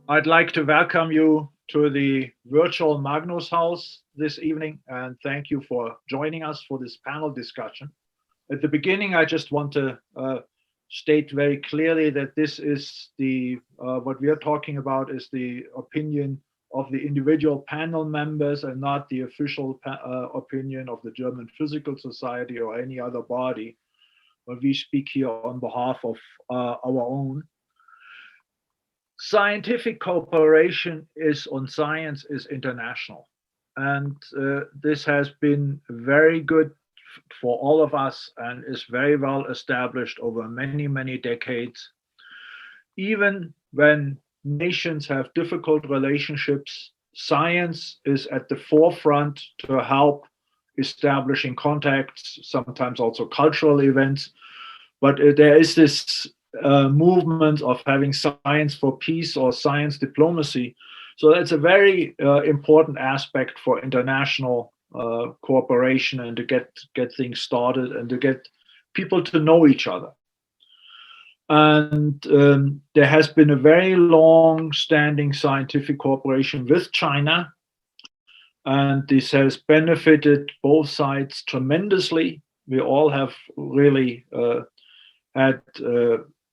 I'd like to welcome you to the virtual Magnus Haus this evening, and thank you for joining us for this panel discussion. At the beginning, I just want to state very clearly that this is the what we are talking about is the opinion of the individual panel members and not the official opinion of the German Physical Society or any other body. But we speak here on behalf of our own. Scientific cooperation on science is international, and this has been very good for all of us and is very well established over many, many decades. Even when nations have difficult relationships, science is at the forefront to help establishing contacts, sometimes also cultural events. But there is this movement of having science for peace or science diplomacy. So that's a very important aspect for international cooperation and to get things started and to get people to know each other. And there has been a very long-standing scientific cooperation with China, and this has benefited both sides tremendously. We all have really had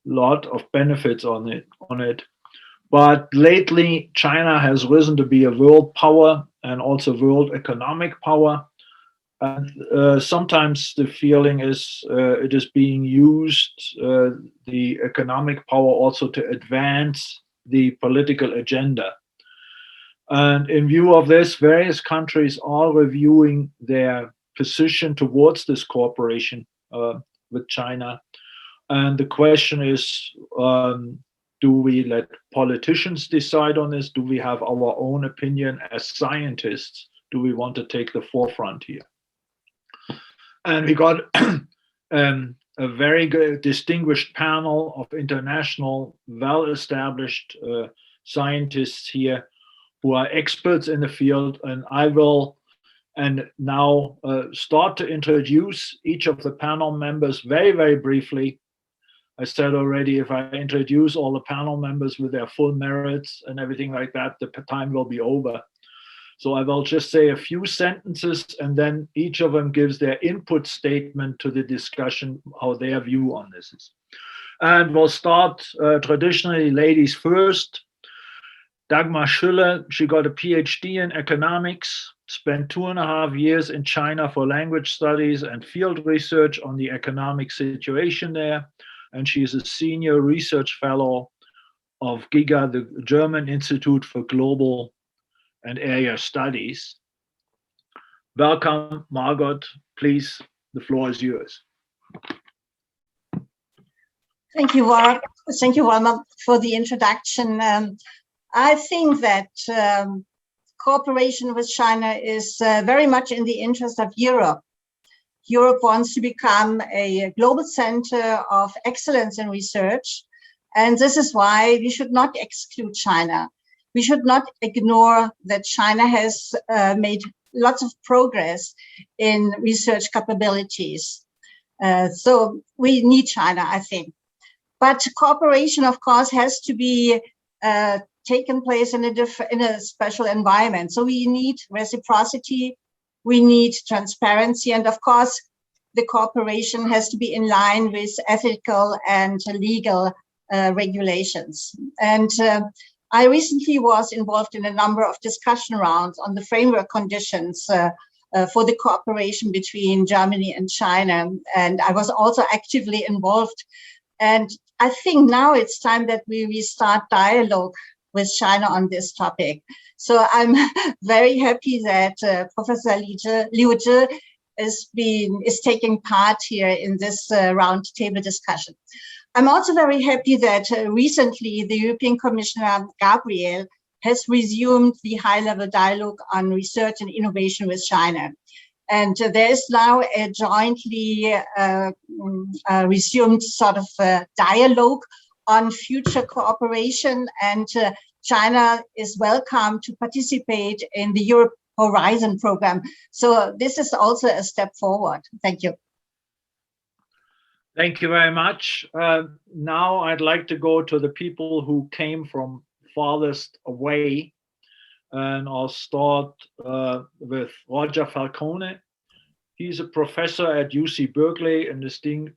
lot of benefits on it. But lately, China has risen to be a world power and also world economic power. And sometimes the feeling is it is being used, the economic power also to advance the political agenda. And in view of this, various countries are reviewing their position towards this cooperation with China. And the question is, do we let politicians decide on this? Do we have our own opinion as scientists? Do we want to take the forefront here? And we got a very good distinguished panel of international, well-established scientists here who are experts in the field. And I will now start to introduce each of the panel members very, very briefly. I said already, if I introduce all the panel members with their full merits and everything like that, the time will be over. So I will just say a few sentences, and then each of them gives their input statement to the discussion, how their view on this is. And we'll start traditionally ladies first. Dagmar Schüller, she got a PhD in economics, spent 2.5 years in China for language studies and field research on the economic situation there. And she's a senior research fellow of GIGA, the German Institute for Global and Area Studies. Welcome, Margot. Please, the floor is yours. Thank you, Warren. Thank you, Warren, for the introduction. I think that cooperation with China is very much in the interest of Europe. Europe wants to become a global center of excellence in research. And this is why we should not exclude China. We should not ignore that China has made lots of progress in research capabilities. So we need China, I think. But cooperation, of course, has to be taken place in a special environment. So we need reciprocity. We need transparency, and of course, the cooperation has to be in line with ethical and legal regulations. And I recently was involved in a number of discussion rounds on the framework conditions for the cooperation between Germany and China, and I was also actively involved. And I think now it's time that we restart dialogue with China on this topic. So I'm very happy that Professor Liu is taking part here in this roundtable discussion. I'm also very happy that recently the European Commissioner Gabriel has resumed the high-level dialogue on research and innovation with China. And there is now a jointly resumed sort of dialogue on future cooperation, and China is welcome to participate in the Europe Horizon program. So this is also a step forward. Thank you. Thank you very much. Now I'd like to go to the people who came from farthest away, and I'll start with Roger Falcone. He's a professor at UC Berkeley and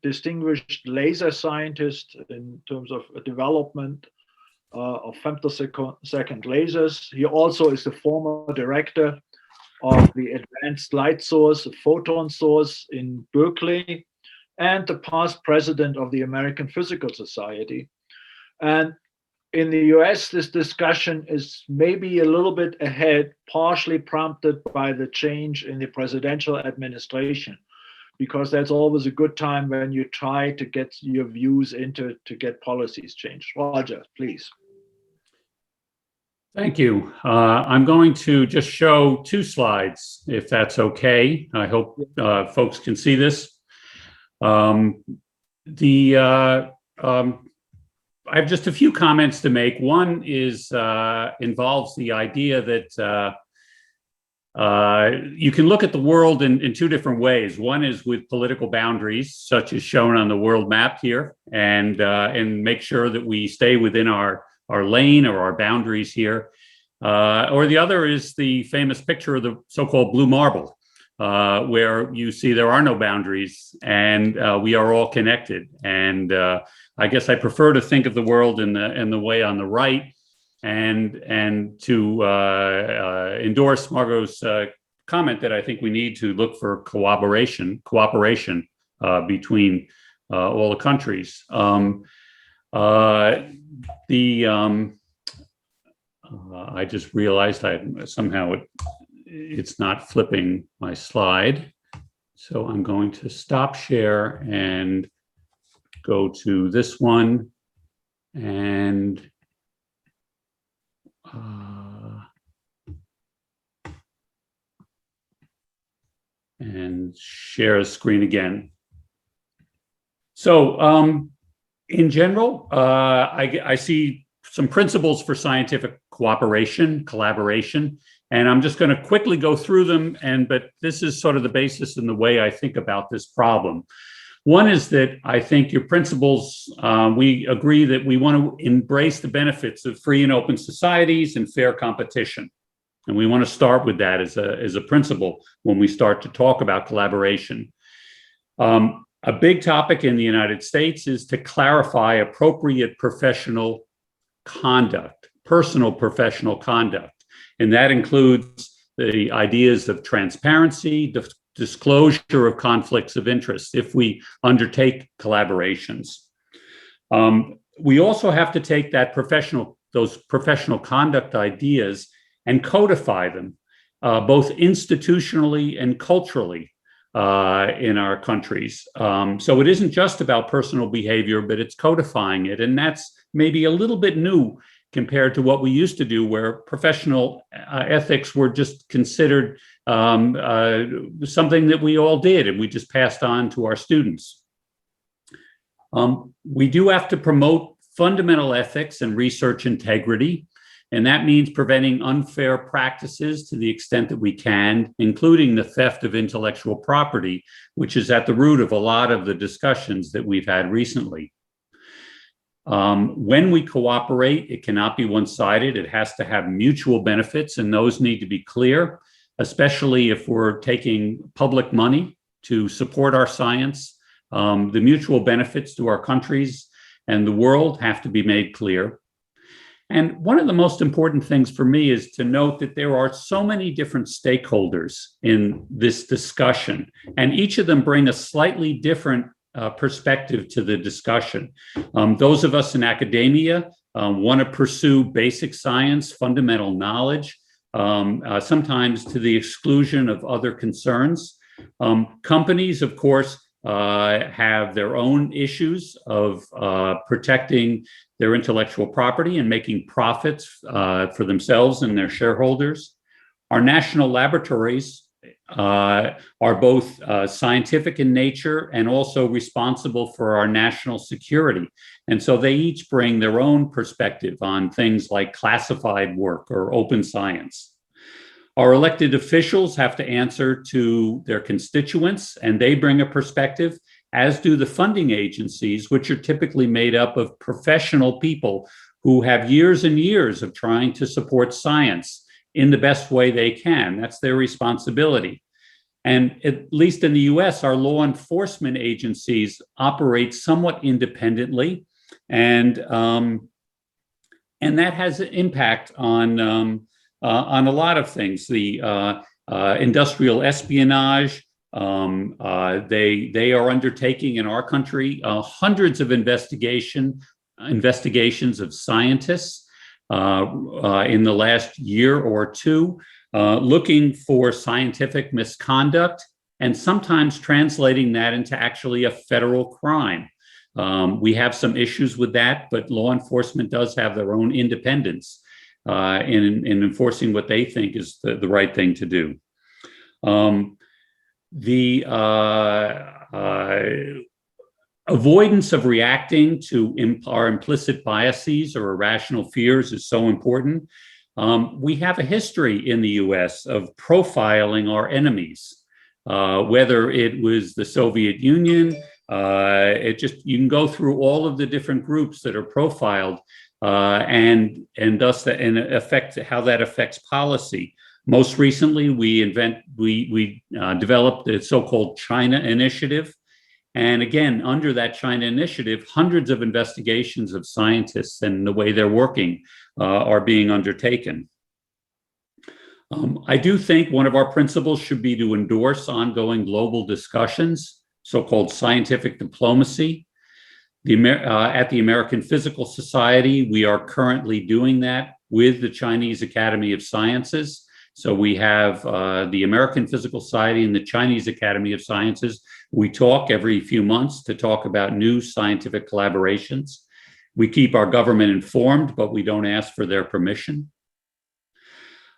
distinguished laser scientist in terms of development of femtosecond lasers. He also is the former director of the Advanced Light Source, Photon Source in Berkeley, and the past president of the American Physical Society. And in the US, this discussion is maybe a little bit ahead, partially prompted by the change in the presidential administration, because that's always a good time when you try to get your views into to get policies changed. Roger, please. Thank you. I'm going to just show 2 slides, if that's okay. I hope folks can see this. I have just a few comments to make. One is involves the idea that you can look at the world in 2 different ways. One is with political boundaries, such as shown on the world map here, and make sure that we stay within our lane or our boundaries here. Or the other is the famous picture of the so-called blue marble, where you see there are no boundaries and we are all connected. And I guess I prefer to think of the world in the way on the right, and to endorse Margot's comment that I think we need to look for cooperation between all the countries. I just realized it's not flipping my slide. So I'm going to stop share and go to this one and share a screen again. So in general, I see some principles for scientific cooperation, collaboration, and I'm just going to quickly go through them. But this is sort of the basis in the way I think about this problem. One is that I think your principles, we agree that we want to embrace the benefits of free and open societies and fair competition. And we want to start with that as a principle when we start to talk about collaboration. A big topic in the United States is to clarify appropriate professional conduct, personal professional conduct. And that includes the ideas of transparency, disclosure of conflicts of interest if we undertake collaborations. We also have to take those professional conduct ideas and codify them, both institutionally and culturally in our countries. So it isn't just about personal behavior, but it's codifying it. And that's maybe a little bit new compared to what we used to do, where professional ethics were just considered something that we all did and we just passed on to our students. We do have to promote fundamental ethics and research integrity, and that means preventing unfair practices to the extent that we can, including the theft of intellectual property, which is at the root of a lot of the discussions that we've had recently. When we cooperate, it cannot be one-sided. It has to have mutual benefits, and those need to be clear, especially if we're taking public money to support our science. The mutual benefits to our countries and the world have to be made clear. And one of the most important things for me is to note that there are so many different stakeholders in this discussion, and each of them bring a slightly different perspective to the discussion. Those of us in academia want to pursue basic science, fundamental knowledge, sometimes to the exclusion of other concerns. Companies, of course, have their own issues of protecting their intellectual property and making profits for themselves and their shareholders. Our national laboratories are both scientific in nature and also responsible for our national security. And so they each bring their own perspective on things like classified work or open science. Our elected officials have to answer to their constituents, and they bring a perspective, as do the funding agencies, which are typically made up of professional people who have years and years of trying to support science in the best way they can. That's their responsibility. And at least in the US, our law enforcement agencies operate somewhat independently, and that has an impact on a lot of things. The industrial espionage, they are undertaking in our country hundreds of investigations of scientists in the last year or two, looking for scientific misconduct and sometimes translating that into actually a federal crime. We have some issues with that, but law enforcement does have their own independence in enforcing what they think is the right thing to do. The avoidance of reacting to our implicit biases or irrational fears is so important. We have a history in the US of profiling our enemies, whether it was the Soviet Union, you can go through all of the different groups that are profiled and thus affect how that affects policy. Most recently, we developed the so-called China Initiative. And again, under that China Initiative, hundreds of investigations of scientists and the way they're working are being undertaken. I do think one of our principles should be to endorse ongoing global discussions, so-called scientific diplomacy. At the American Physical Society, we are currently doing that with the Chinese Academy of Sciences. So we have the American Physical Society and the Chinese Academy of Sciences. We talk every few months to talk about new scientific collaborations. We keep our government informed, but we don't ask for their permission.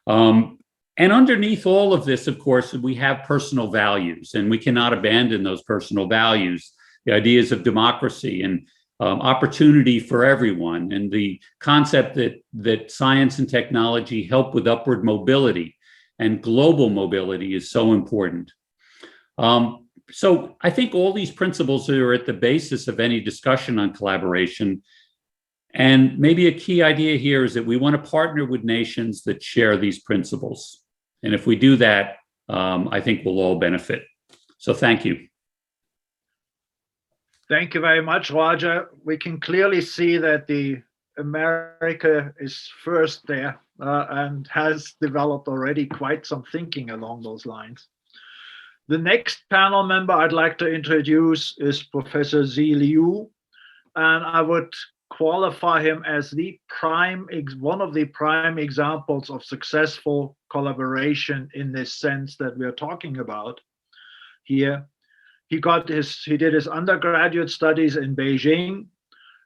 And underneath all of this, of course, we have personal values, and we cannot abandon those personal values. The ideas of democracy and opportunity for everyone, and the concept that science and technology help with upward mobility and global mobility is so important. So I think all these principles are at the basis of any discussion on collaboration. And maybe a key idea here is that we want to partner with nations that share these principles. And if we do that, I think we'll all benefit. So thank you. Thank you very much, Roger. We can clearly see that America is first there and has developed already quite some thinking along those lines. The next panel member I'd like to introduce is Professor Zi Liu, and I would qualify him as one of the prime examples of successful collaboration in this sense that we are talking about here. He did his undergraduate studies in Beijing.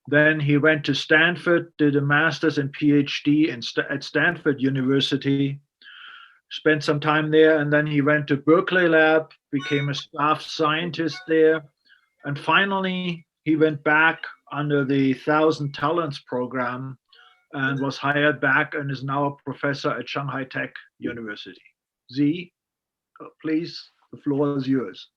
Then he went to Stanford, did a master's and PhD at Stanford University, spent some time there, and then he went to Berkeley lab, became a staff scientist there. And finally, he went back under the 1,000 Talents program and was hired back and is now a professor at ShanghaiTech University. Zi, please, the floor is yours.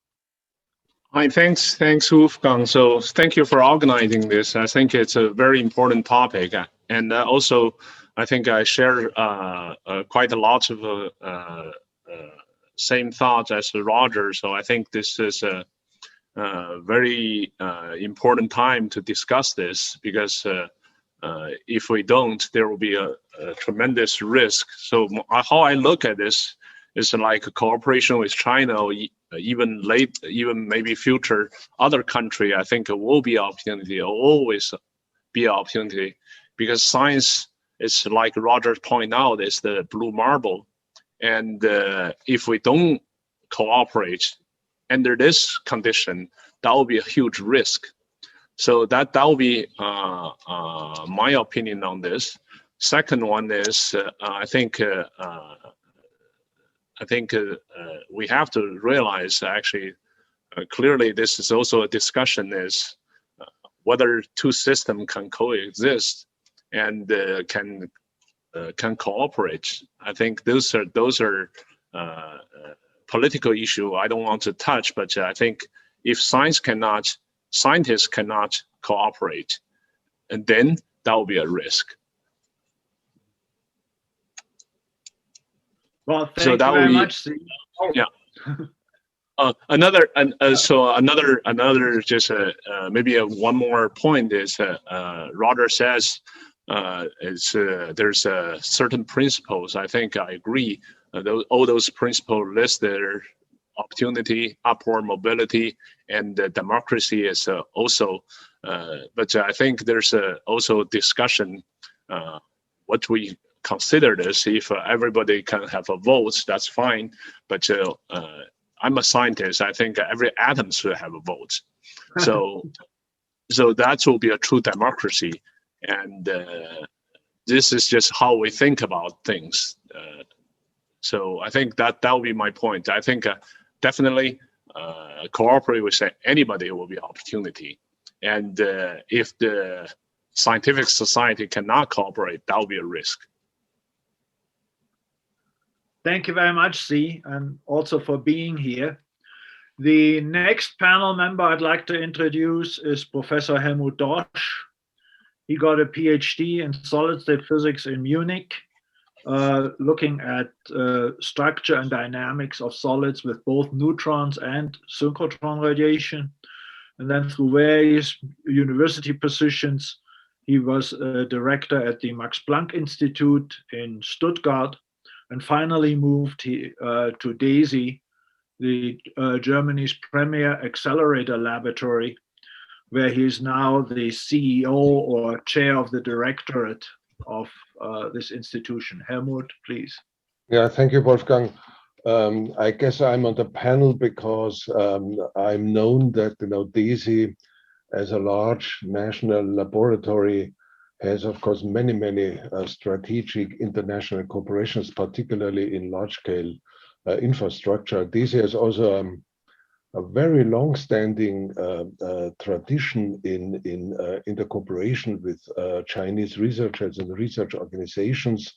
Hi, thanks, Wolfgang. So thank you for organizing this. I think it's a very important topic. And also, I think I share quite a lot of same thoughts as Roger. So I think this is a very important time to discuss this, because if we don't, there will be a tremendous risk. So how I look at this is like a cooperation with China, or even maybe future other country. I think it will be opportunity, always be opportunity, because science is, like Roger pointed out, is the blue marble. And if we don't cooperate, under this condition, that will be a huge risk. So that will be my opinion on this. Second one is I think we have to realize actually clearly this is also a discussion is whether two systems can coexist and can cooperate. I think those are political issue I don't want to touch, but I think if scientists cannot cooperate, and then that will be a risk. Well, thank you very much. Yeah. Another just maybe one more point is Roger says there's certain principles. I think I agree. All those principles listed, opportunity, upward mobility, and democracy is also. But I think there's also discussion what we consider this. If everybody can have a vote, that's fine. But I'm a scientist. I think every atom should have a vote. So that will be a true democracy. And this is just how we think about things. So I think that will be my point. I think definitely cooperate with anybody will be opportunity. And if the scientific society cannot cooperate, that will be a risk. Thank you very much, C, and also for being here. The next panel member I'd like to introduce is Professor Helmut Dosch. He got a PhD in solid-state physics in Munich, looking at structure and dynamics of solids with both neutrons and synchrotron radiation. And then through various university positions, he was a director at the Max Planck Institute in Stuttgart, and finally moved to DESY, the Germany's premier accelerator laboratory, where he is now the CEO or chair of the directorate of this institution. Helmut, please. Yeah, thank you, Wolfgang. I guess I'm on the panel because I'm known that DESY, as a large national laboratory, has, of course, many strategic international cooperations, particularly in large-scale infrastructure. DESY has also a very long-standing tradition in the cooperation with Chinese researchers and research organizations.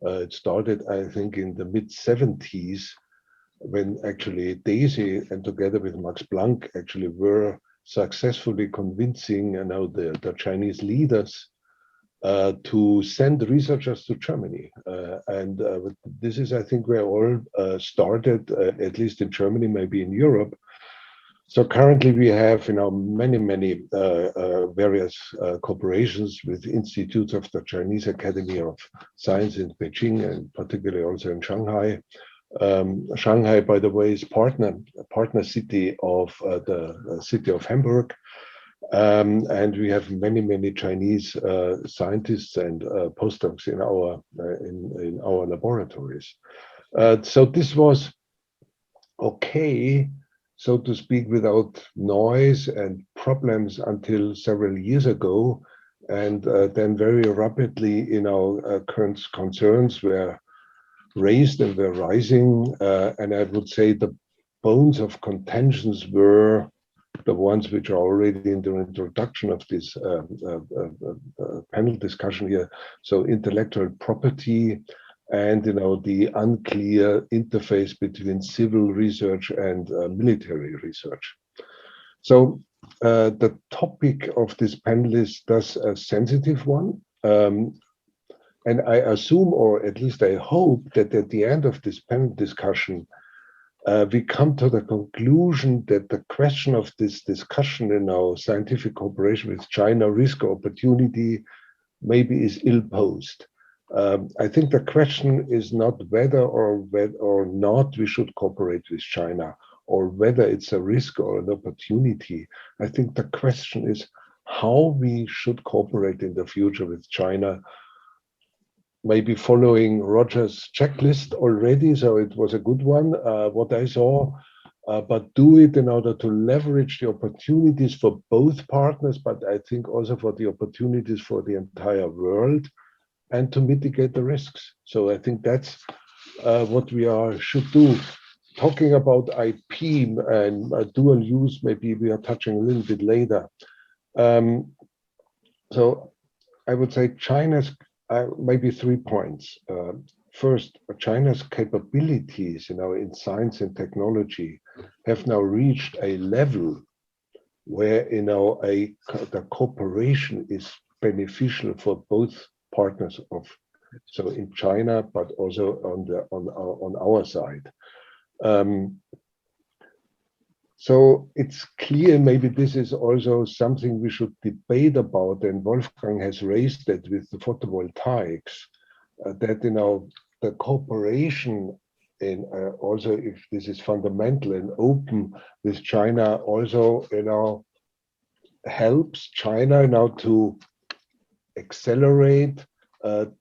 It started, I think, in the mid-70s, when actually DESY and together with Max Planck actually were successfully convincing the Chinese leaders to send researchers to Germany. And this is, I think, where all started, at least in Germany, maybe in Europe. So currently we have many various cooperations with institutes of the Chinese Academy of Science in Beijing, and particularly also in Shanghai. Shanghai, by the way, is partner city of the city of Hamburg. And we have many Chinese scientists and postdocs in our laboratories. So this was okay, so to speak, without noise and problems until several years ago, and then very rapidly, current concerns were raised and were rising, and I would say the bones of contentions were the ones which are already in the introduction of this panel discussion here. So intellectual property and the unclear interface between civil research and military research. So the topic of this panel is thus a sensitive one. And I assume, or at least I hope, that at the end of this panel discussion, we come to the conclusion that the question of this discussion in our scientific cooperation with China, risk or opportunity, maybe is ill-posed. I think the question is not whether or not we should cooperate with China, or whether it's a risk or an opportunity. I think the question is how we should cooperate in the future with China, maybe following Roger's checklist already, so it was a good one, what I saw. but do it in order to leverage the opportunities for both partners, but I think also for the opportunities for the entire world, and to mitigate the risks. So I think that's what we should do. Talking about IP and dual use, maybe we are touching a little bit later. So I would say China's, maybe 3 points. First, China's capabilities, in science and technology have now reached a level where, the cooperation is beneficial for both partners so in China, but also on our side. So it's clear, maybe this is also something we should debate about, and Wolfgang has raised it with the photovoltaics, that the cooperation in also, if this is fundamental and open with China, also helps China now to accelerate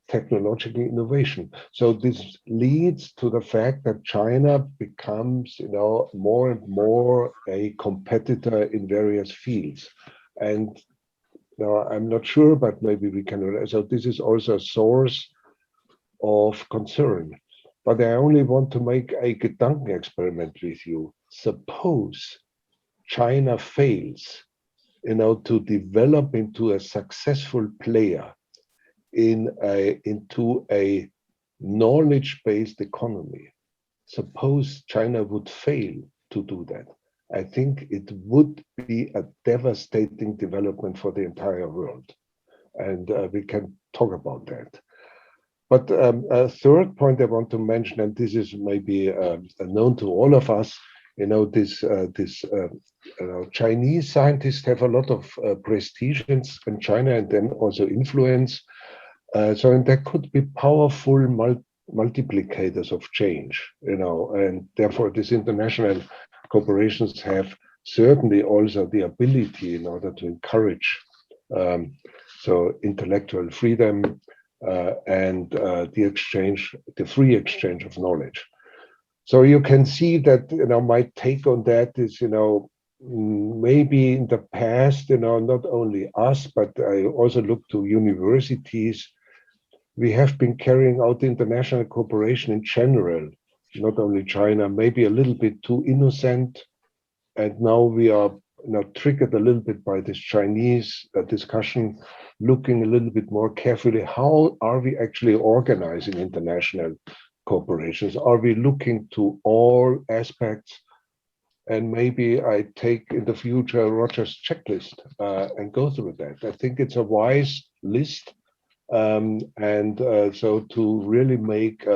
technological innovation. So this leads to the fact that China becomes, more and more a competitor in various fields. And I'm not sure, but maybe we can. So this is also a source of concern. But I only want to make a Gedanken experiment with you. Suppose China fails, to develop into a successful player into a knowledge-based economy. Suppose China would fail to do that. I think it would be a devastating development for the entire world. And we can talk about that. But a third point I want to mention, and this is maybe known to all of us, Chinese scientists have a lot of prestige in China and then also influence. And there could be powerful multiplicators of change, and therefore these international corporations have certainly also the ability in order to encourage intellectual freedom and the free exchange of knowledge. So you can see that, my take on that is, maybe in the past, not only us, but I also look to universities. We have been carrying out international cooperation in general, not only China, maybe a little bit too innocent. And now we are triggered a little bit by this Chinese discussion, looking a little bit more carefully. How are we actually organizing international corporations? Are we looking to all aspects? And maybe I take in the future Roger's checklist and go through that. I think it's a wise list. So to really make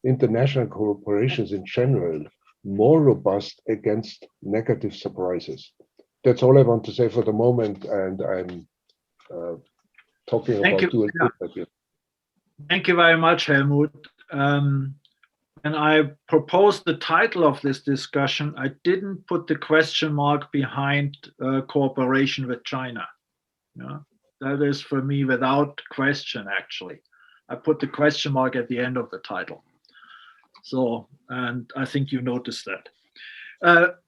international corporations in general more robust against negative surprises. That's all I want to say for the moment, and I'm talking about dual use. Thank you very much, Helmut. And I proposed the title of this discussion. I didn't put the question mark behind cooperation with China. That is for me without question, actually. I put the question mark at the end of the title. So, and I think you noticed that.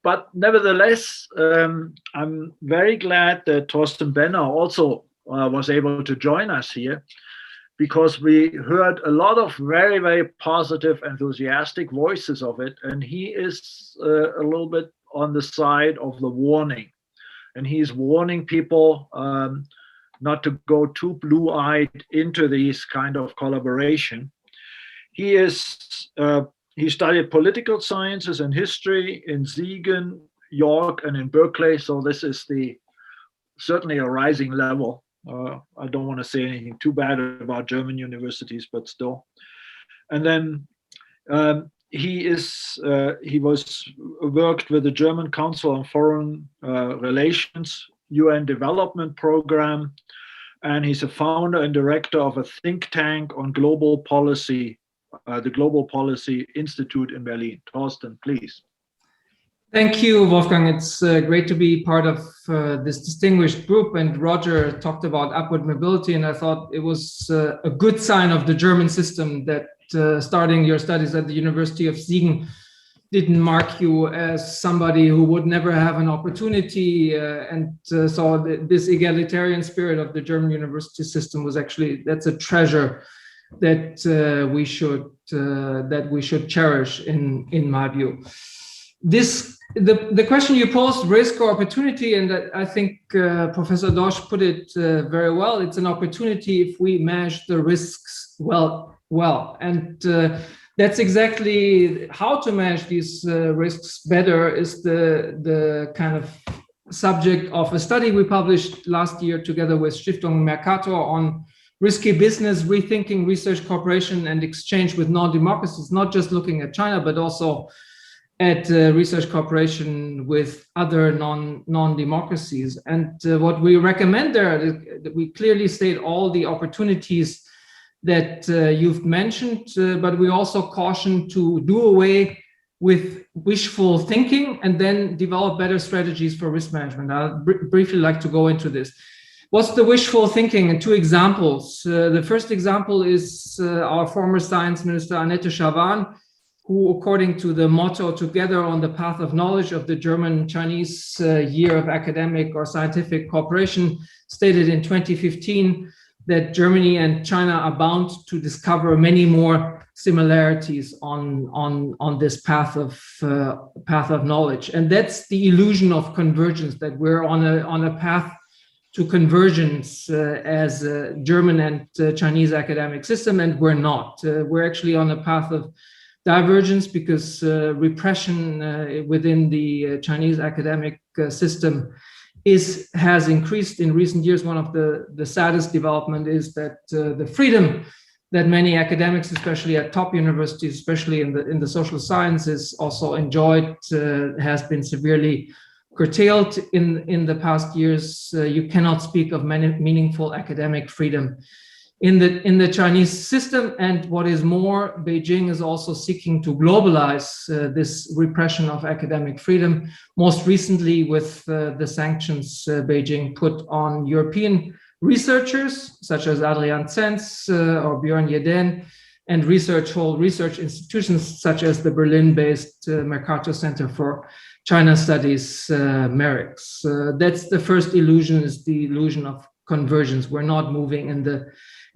But nevertheless, I'm very glad that Thorsten Benner also was able to join us here, because we heard a lot of very, very positive, enthusiastic voices of it. And he is a little bit on the side of the warning. And he's warning people not to go too blue-eyed into these kind of collaboration. He studied political sciences and history in Siegen, York, and in Berkeley. So this is certainly a rising level. I don't want to say anything too bad about German universities, but still. And then he worked with the German Council on Foreign Relations, UN Development Program, and he's a founder and director of a think tank on global policy, the Global Policy Institute in Berlin. Thorsten, please. Thank you, Wolfgang. It's great to be part of this distinguished group. And Roger talked about upward mobility, and I thought it was a good sign of the German system that starting your studies at the University of Siegen, didn't mark you as somebody who would never have an opportunity. So this egalitarian spirit of the German university system was actually, that's a treasure that we should cherish in my view. The question you posed, risk or opportunity, and I think Professor Dosch put it very well. It's an opportunity if we manage the risks well. And that's exactly how to manage these risks better is the kind of subject of a study we published last year together with Stiftung Mercator on risky business, rethinking research cooperation and exchange with non-democracies, not just looking at China, but also at research cooperation with other non-democracies. And what we recommend there, we clearly state all the opportunities that you've mentioned, but we also caution to do away with wishful thinking and then develop better strategies for risk management. I'd briefly like to go into this. What's the wishful thinking? And two examples. The first example is our former science minister, Annette Schavan, who, according to the motto, Together on the Path of Knowledge of the German-Chinese Year of Academic or Scientific Cooperation, stated in 2015 that Germany and China are bound to discover many more similarities on this path of knowledge. And that's the illusion of convergence, that we're on a path to convergence as a German and Chinese academic system, and we're not. We're actually on a path of divergence because repression within the Chinese academic system has increased in recent years. One of the saddest development is that the freedom that many academics, especially at top universities, especially in the social sciences, also enjoyed, has been severely curtailed in the past years. You cannot speak of meaningful academic freedom in the Chinese system. And what is more, Beijing is also seeking to globalize this repression of academic freedom, most recently with the sanctions Beijing put on European researchers such as Adrian Zenz or Björn Jeden, and whole research institutions such as the Berlin-based Mercator Center for China Studies, MERICS. That's the first illusion, is the illusion of convergence. We're not moving in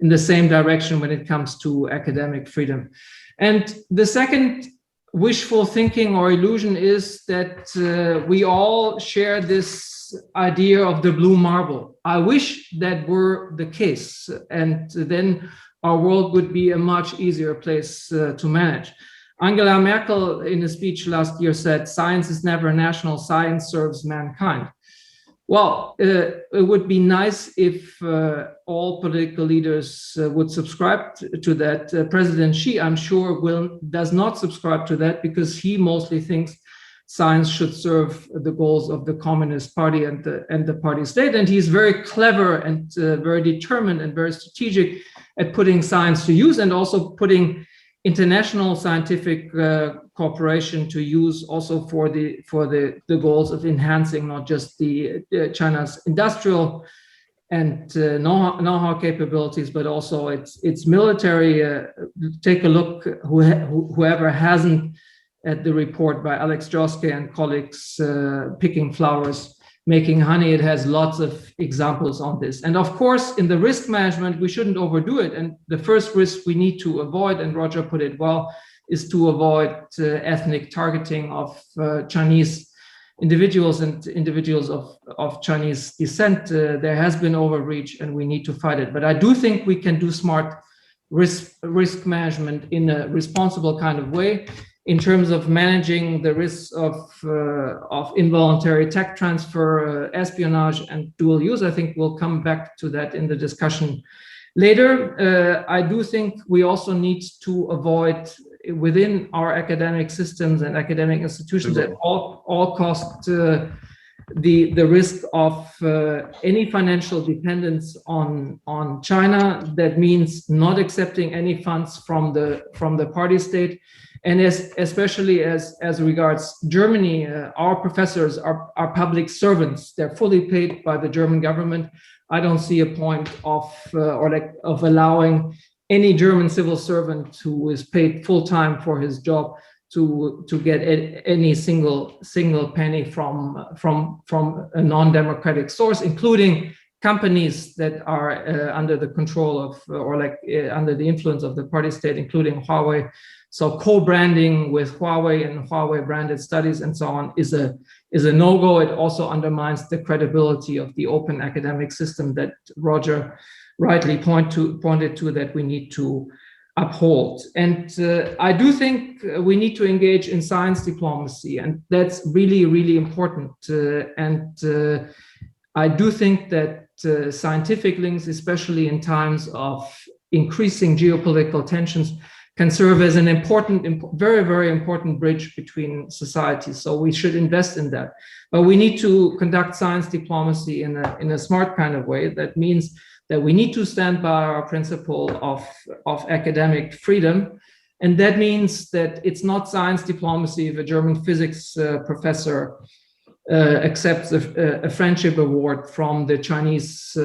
the same direction when it comes to academic freedom. And the second wishful thinking or illusion is that we all share this idea of the blue marble. I wish that were the case, and then our world would be a much easier place to manage. Angela Merkel, in a speech last year, said, "Science is never national, science serves mankind." Well, it would be nice if all political leaders would subscribe to that. President Xi, I'm sure, does not subscribe to that, because he mostly thinks science should serve the goals of the Communist Party and the party state. And he's very clever and very determined and very strategic at putting science to use, and also putting international scientific cooperation to use also for the goals of enhancing not just China's industrial and know-how capabilities, but also its military. Take a look, whoever hasn't, at the report by Alex Joske and colleagues, Picking Flowers, Making Honey. It has lots of examples on this. And of course, in the risk management, we shouldn't overdo it. And the first risk we need to avoid, and Roger put it well, is to avoid ethnic targeting of Chinese individuals and individuals of Chinese descent. There has been overreach, and we need to fight it. But I do think we can do smart risk management in a responsible kind of way, in terms of managing the risks of involuntary tech transfer, espionage, and dual use. I think we'll come back to that in the discussion later. I do think we also need to avoid, within our academic systems and academic institutions, at all costs, the risk of any financial dependence on China. That means not accepting any funds from the party state. And especially as regards Germany, our professors are public servants. They're fully paid by the German government. I don't see a point of allowing any German civil servant who is paid full time for his job to get any single penny from a non-democratic source, including companies that are under the control of under the influence of the party state, including Huawei. So co-branding with Huawei and Huawei branded studies and so on is a no-go. It also undermines the credibility of the open academic system that Roger rightly pointed to that we need to uphold. And I do think we need to engage in science diplomacy, and that's really, really important. I do think that scientific links, especially in times of increasing geopolitical tensions, can serve as an very, very important bridge between societies. So we should invest in that. But we need to conduct science diplomacy in a smart kind of way. That means that we need to stand by our principle of academic freedom. And that means that it's not science diplomacy if a German physics professor accepts a friendship award from the Chinese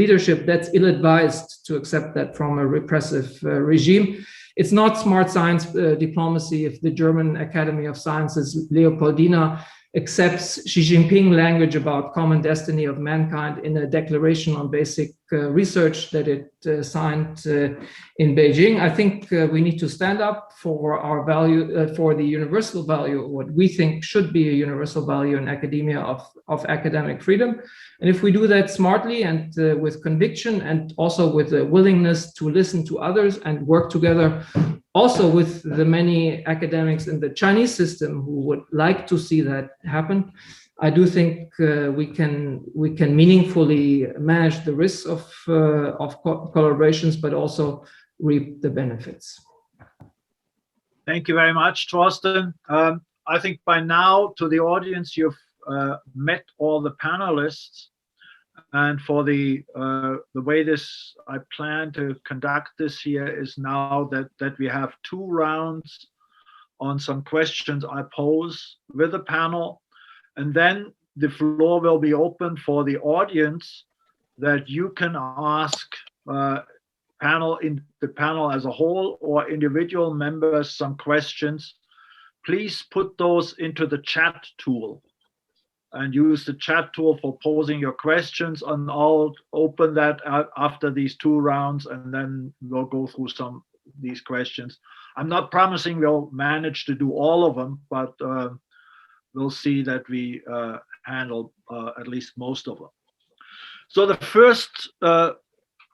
leadership. That's ill-advised to accept that from a repressive regime. It's not smart science diplomacy if the German Academy of Sciences Leopoldina accepts Xi Jinping language about common destiny of mankind in a declaration on basic research that it signed in Beijing. I think we need to stand up for our value, for the universal value, what we think should be a universal value in academia of academic freedom. And if we do that smartly and with conviction, and also with a willingness to listen to others and work together, also with the many academics in the Chinese system who would like to see that happen, I do think we can meaningfully manage the risks of collaborations, but also reap the benefits. Thank you very much, Thorsten. I think by now, to the audience, you've met all the panelists, and for the way I plan to conduct this here is now that we have 2 rounds on some questions I pose with the panel, and then the floor will be open for the audience that you can ask in the panel as a whole or individual members some questions. Please put those into the chat tool and use the chat tool for posing your questions, and I'll open that after these 2 rounds, and then we'll go through some of these questions. I'm not promising we'll manage to do all of them, but we'll see that we handle at least most of them. So the first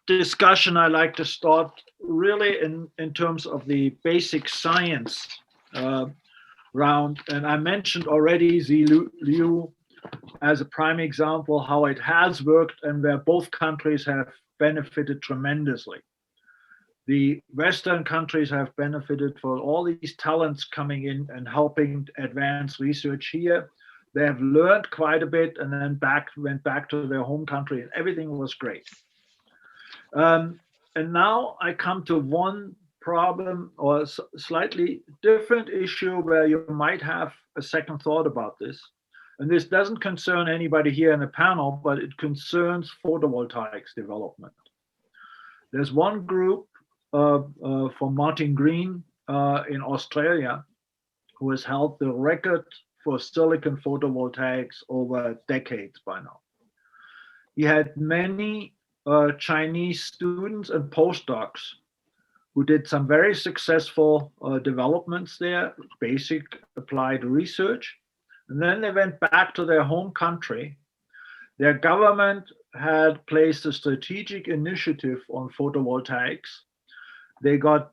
discussion I like to start really in terms of the basic science round, and I mentioned already Liu as a prime example how it has worked and where both countries have benefited tremendously. The Western countries have benefited for all these talents coming in and helping advance research here. They have learned quite a bit and then went back to their home country, and everything was great. And now I come to one problem or slightly different issue where you might have a second thought about this. And this doesn't concern anybody here in the panel, but it concerns photovoltaics development. There's one group from Martin Green in Australia who has held the record for silicon photovoltaics over decades by now. He had many Chinese students and postdocs who did some very successful developments there, basic applied research. And then they went back to their home country. Their government had placed a strategic initiative on photovoltaics. They got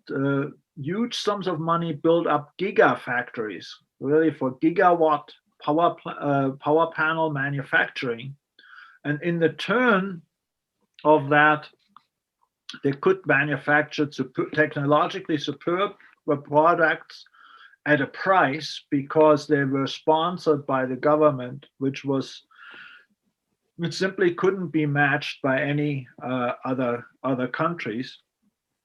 huge sums of money, built up giga factories, really for gigawatt power panel manufacturing. And in the turn of that, they could manufacture technologically superb products at a price because they were sponsored by the government, which simply couldn't be matched by any other countries.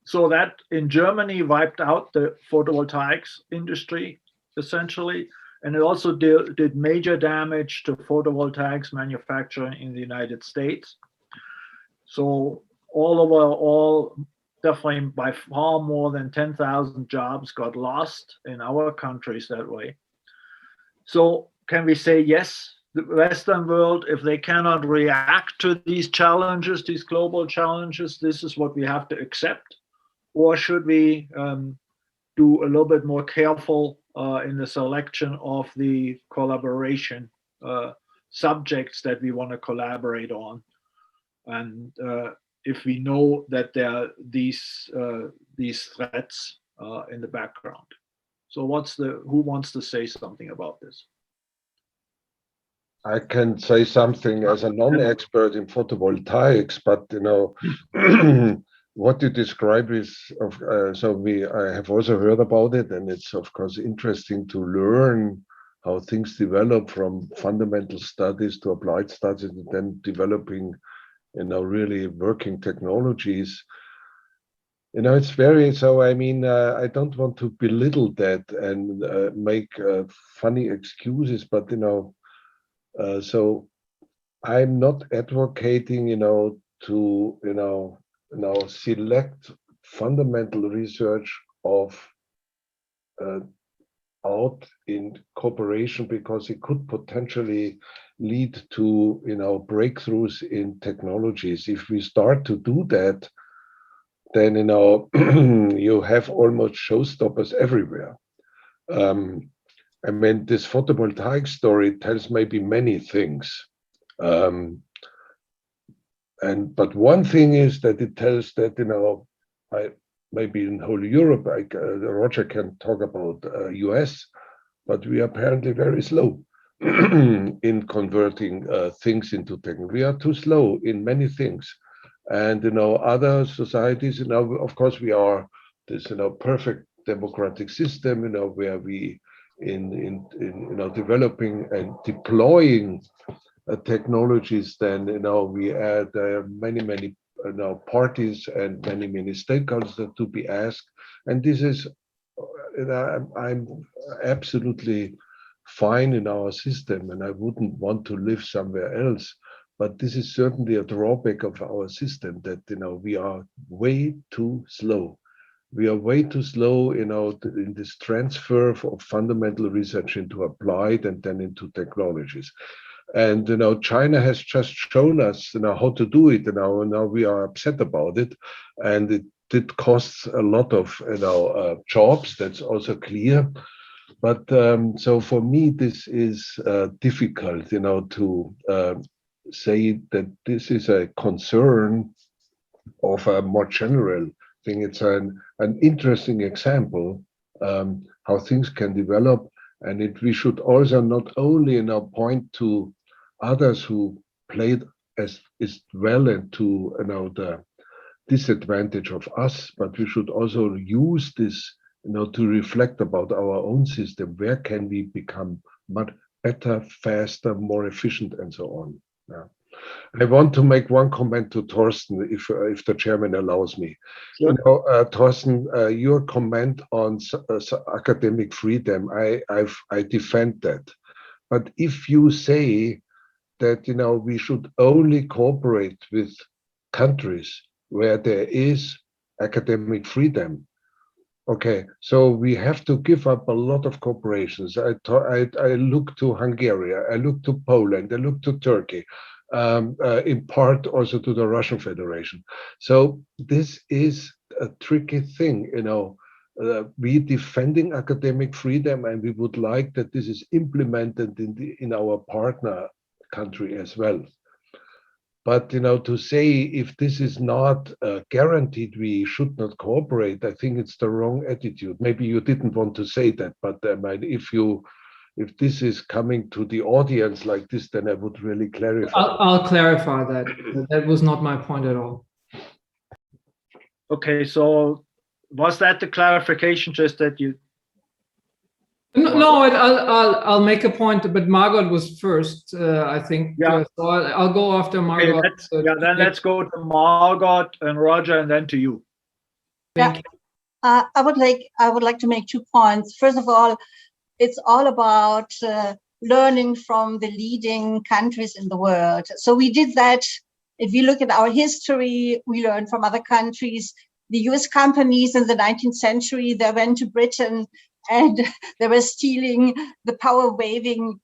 So that in Germany wiped out the photovoltaics industry essentially, and it also did major damage to photovoltaics manufacturing in the United States. So all definitely by far more than 10,000 jobs got lost in our countries that way. So can we say, yes, the Western world, if they cannot react to these challenges, these global challenges, this is what we have to accept? Or should we do a little bit more careful in the selection of the collaboration subjects that we want to collaborate on? And if we know that there are these threats in the background. So who wants to say something about this? I can say something as a non-expert in photovoltaics, but what you describe is I have also heard about it, and it's of course interesting to learn how things develop from fundamental studies to applied studies, and then developing really working technologies. It's very, so I mean, I don't want to belittle that and make funny excuses, but so I'm not advocating to select fundamental research of out in cooperation, because it could potentially lead to breakthroughs in technologies. If we start to do that, then you have almost showstoppers everywhere. I mean, this photovoltaic story tells maybe many things, but one thing is that it tells that maybe in whole Europe, Roger can talk about US, but we are apparently very slow in converting things into technology. We are too slow in many things, and other societies. Of course, we are this perfect democratic system. Where we in developing and deploying technologies. Then we add many parties and many stakeholders to be asked, and this is I'm absolutely fine in our system, and I wouldn't want to live somewhere else. But this is certainly a drawback of our system, that we are way too slow. We are way too slow, in this transfer of fundamental research into applied and then into technologies. And China has just shown us how to do it. Now we are upset about it, and it costs a lot of jobs. That's also clear. But so for me, this is difficult, to say that this is a concern of a more general thing. It's an interesting example how things can develop, and we should also not only point to others who played as well and to the disadvantage of us, but we should also use this to reflect about our own system. Where can we become much better, faster, more efficient, and so on. Yeah. I want to make one comment to Thorsten, if the chairman allows me. Sure. Thorsten, your comment on academic freedom, I defend that. But if you say that we should only cooperate with countries where there is academic freedom, okay, so we have to give up a lot of cooperations. I look to Hungary, I look to Poland, I look to Turkey, in part also to the Russian Federation. So this is a tricky thing, we defending academic freedom, and we would like that this is implemented in our partner country as well. But to say if this is not guaranteed, we should not cooperate, I think it's the wrong attitude. Maybe you didn't want to say that, but if this is coming to the audience like this, then I would really clarify. I'll clarify that. That was not my point at all. Okay, so was that the clarification, just that you? No, I'll make a point, but Margot was first, I think. Yeah. So I'll go after Margot. Okay, then let's go to Margot and Roger, and then to you. Yeah. I would like to make 2 points. First of all, it's all about learning from the leading countries in the world. So we did that. If you look at our history, we learned from other countries. the US companies in the 19th century, they went to Britain and they were stealing the power waving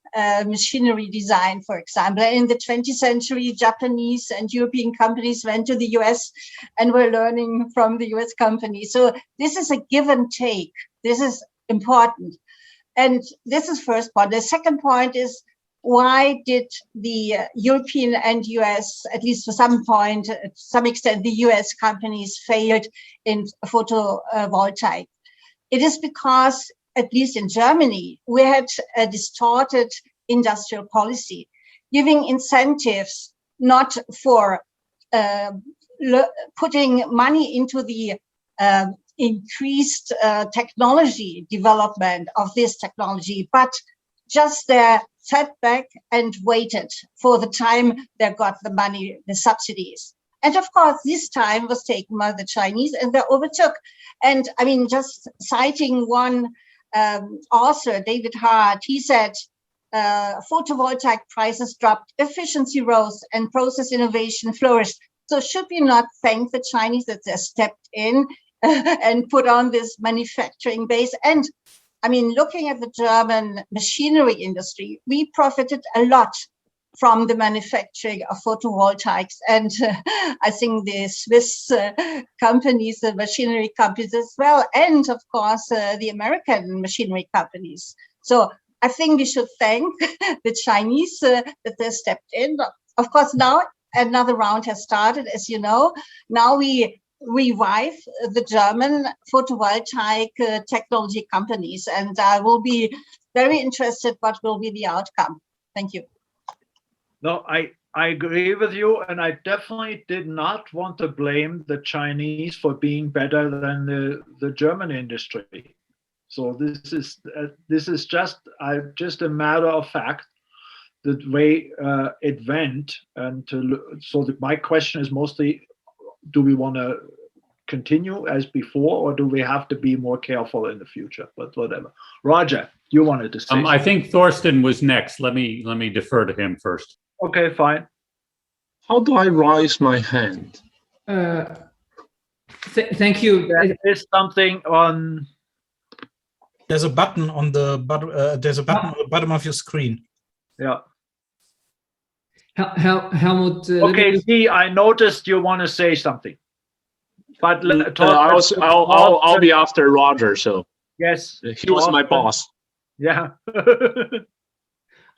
machinery design, for example. In the 20th century, Japanese and European companies went to the US and were learning from the US companies. So this is a give and take. This is important. And this is first point. The second point is, why did the European and US, at least to some point, to some extent, the US companies failed in photovoltaic? It is because, at least in Germany, we had a distorted industrial policy, giving incentives not for putting money into the increased technology development of this technology, but just sat back and waited for the time they got the money, the subsidies. And of course, this time was taken by the Chinese and they overtook. And I mean, just citing one author, David Hart, he said, photovoltaic prices dropped, efficiency rose, and process innovation flourished. So should we not thank the Chinese that they stepped in and put on this manufacturing base? And I mean, looking at the German machinery industry, we profited a lot from the manufacturing of photovoltaics. And I think the Swiss companies, the machinery companies as well, and of course, the American machinery companies. So I think we should thank the Chinese that they stepped in. Of course, now another round has started, as you know. Now we revive the German photovoltaic technology companies, and I will be very interested what will be the outcome. Thank you. No, I agree with you, and I definitely did not want to blame the Chinese for being better than the German industry. So this is just a matter of fact, the way it went. And my question is mostly, do we want to continue as before, or do we have to be more careful in the future? But whatever. Roger, you wanted to say I think Thorsten was next. Let me defer to him first. Okay, fine. How do I raise my hand? Thank you. There is something on. There's a button on the bottom. There's a button on the bottom of your screen. Yeah. Helmut. Okay, I noticed you want to say something, but I'll be after Roger. So yes, he was my boss. Yeah.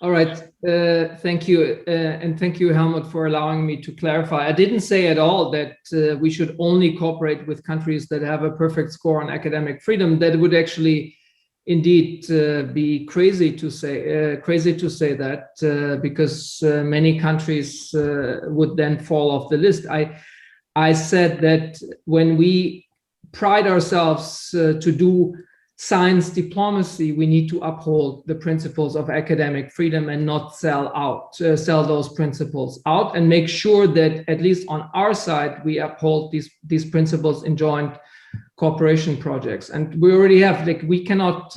All right. Thank you, and thank you, Helmut, for allowing me to clarify. I didn't say at all that we should only cooperate with countries that have a perfect score on academic freedom. That would actually, indeed, be crazy to say that because many countries would then fall off the list. I said that when we pride ourselves to do science diplomacy, we need to uphold the principles of academic freedom and not sell those principles out, and make sure that at least on our side we uphold these principles in joint cooperation projects. And we already have, like, we cannot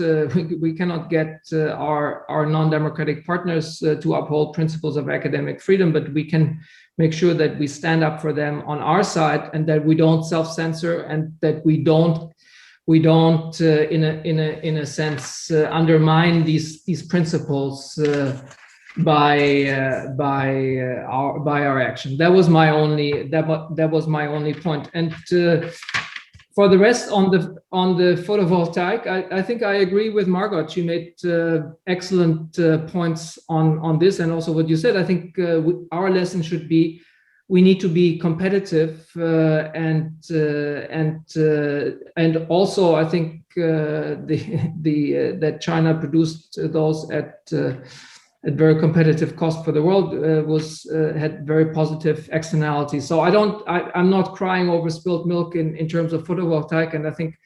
get our non-democratic partners to uphold principles of academic freedom, but we can make sure that we stand up for them on our side, and that we don't self-censor, and that we don't in a sense undermine these principles by our action. That was my only point. And for the rest, on the photovoltaic, I think I agree with Margot. She made excellent points on this, and also what you said. I think our lesson should be, we need to be competitive, and also I think that China produced those at very competitive cost for the world had very positive externalities. So I'm not crying over spilled milk in terms of photovoltaic, and I think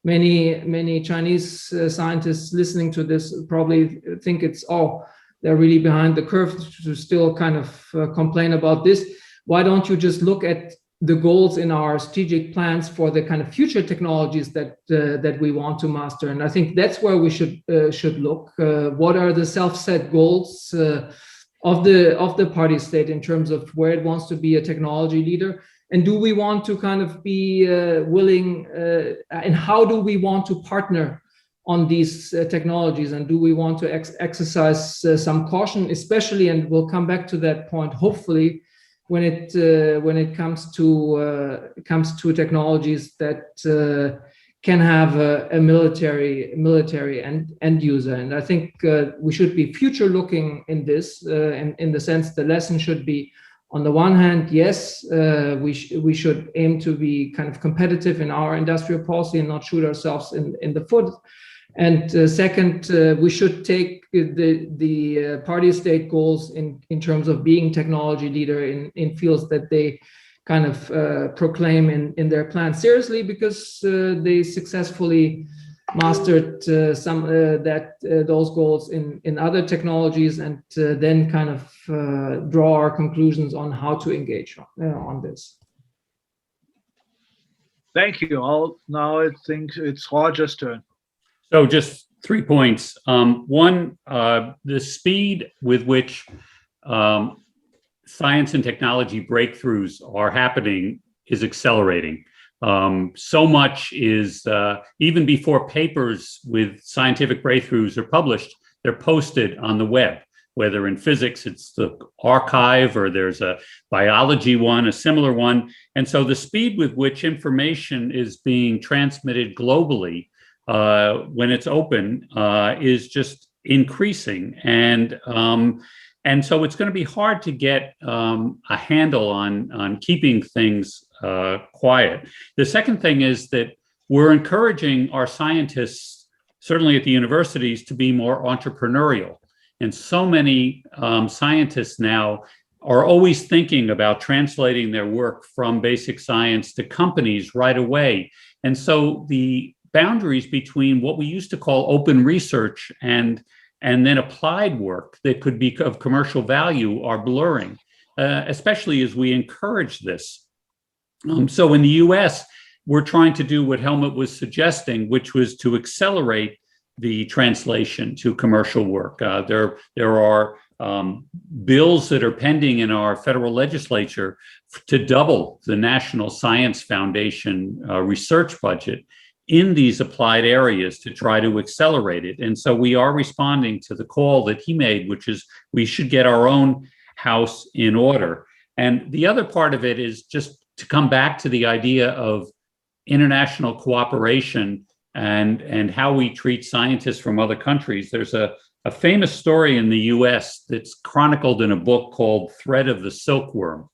many Chinese scientists listening to this probably think they're really behind the curve to still kind of complain about this. Why don't you just look at the goals in our strategic plans for the kind of future technologies that we want to master? And I think that's where we should look. What are the self-set goals of the party state in terms of where it wants to be a technology leader? And do we want to kind of be willing, and how do we want to partner on these technologies? And do we want to exercise some caution, especially, and we'll come back to that point, hopefully, when it comes to technologies that can have a military end user. And I think we should be future looking in this, in the sense the lesson should be, on the one hand, yes, we should aim to be kind of competitive in our industrial policy and not shoot ourselves in the foot. And second, we should take the party state goals in terms of being technology leader in fields that they kind of proclaim in their plan seriously, because they successfully mastered those goals in other technologies, and then kind of draw our conclusions on how to engage on this. Thank you. Now I think it's Roger's turn. So just 3 points. One, the speed with which science and technology breakthroughs are happening is accelerating. So much is, even before papers with scientific breakthroughs are published, they're posted on the web, whether in physics, it's the archive, or there's a biology one, a similar one. And so the speed with which information is being transmitted globally when it's open is just increasing. And so it's going to be hard to get a handle on keeping things quiet. The second thing is that we're encouraging our scientists, certainly at the universities, to be more entrepreneurial. And so many scientists now are always thinking about translating their work from basic science to companies right away. And so the boundaries between what we used to call open research and then applied work that could be of commercial value are blurring, especially as we encourage this. So in the US, we're trying to do what Helmut was suggesting, which was to accelerate the translation to commercial work. There are bills that are pending in our federal legislature to double the National Science Foundation research budget in these applied areas to try to accelerate it. And so we are responding to the call that he made, which is we should get our own house in order. And the other part of it is just to come back to the idea of international cooperation and how we treat scientists from other countries. There's a famous story in the US that's chronicled in a book called Thread of the Silkworm,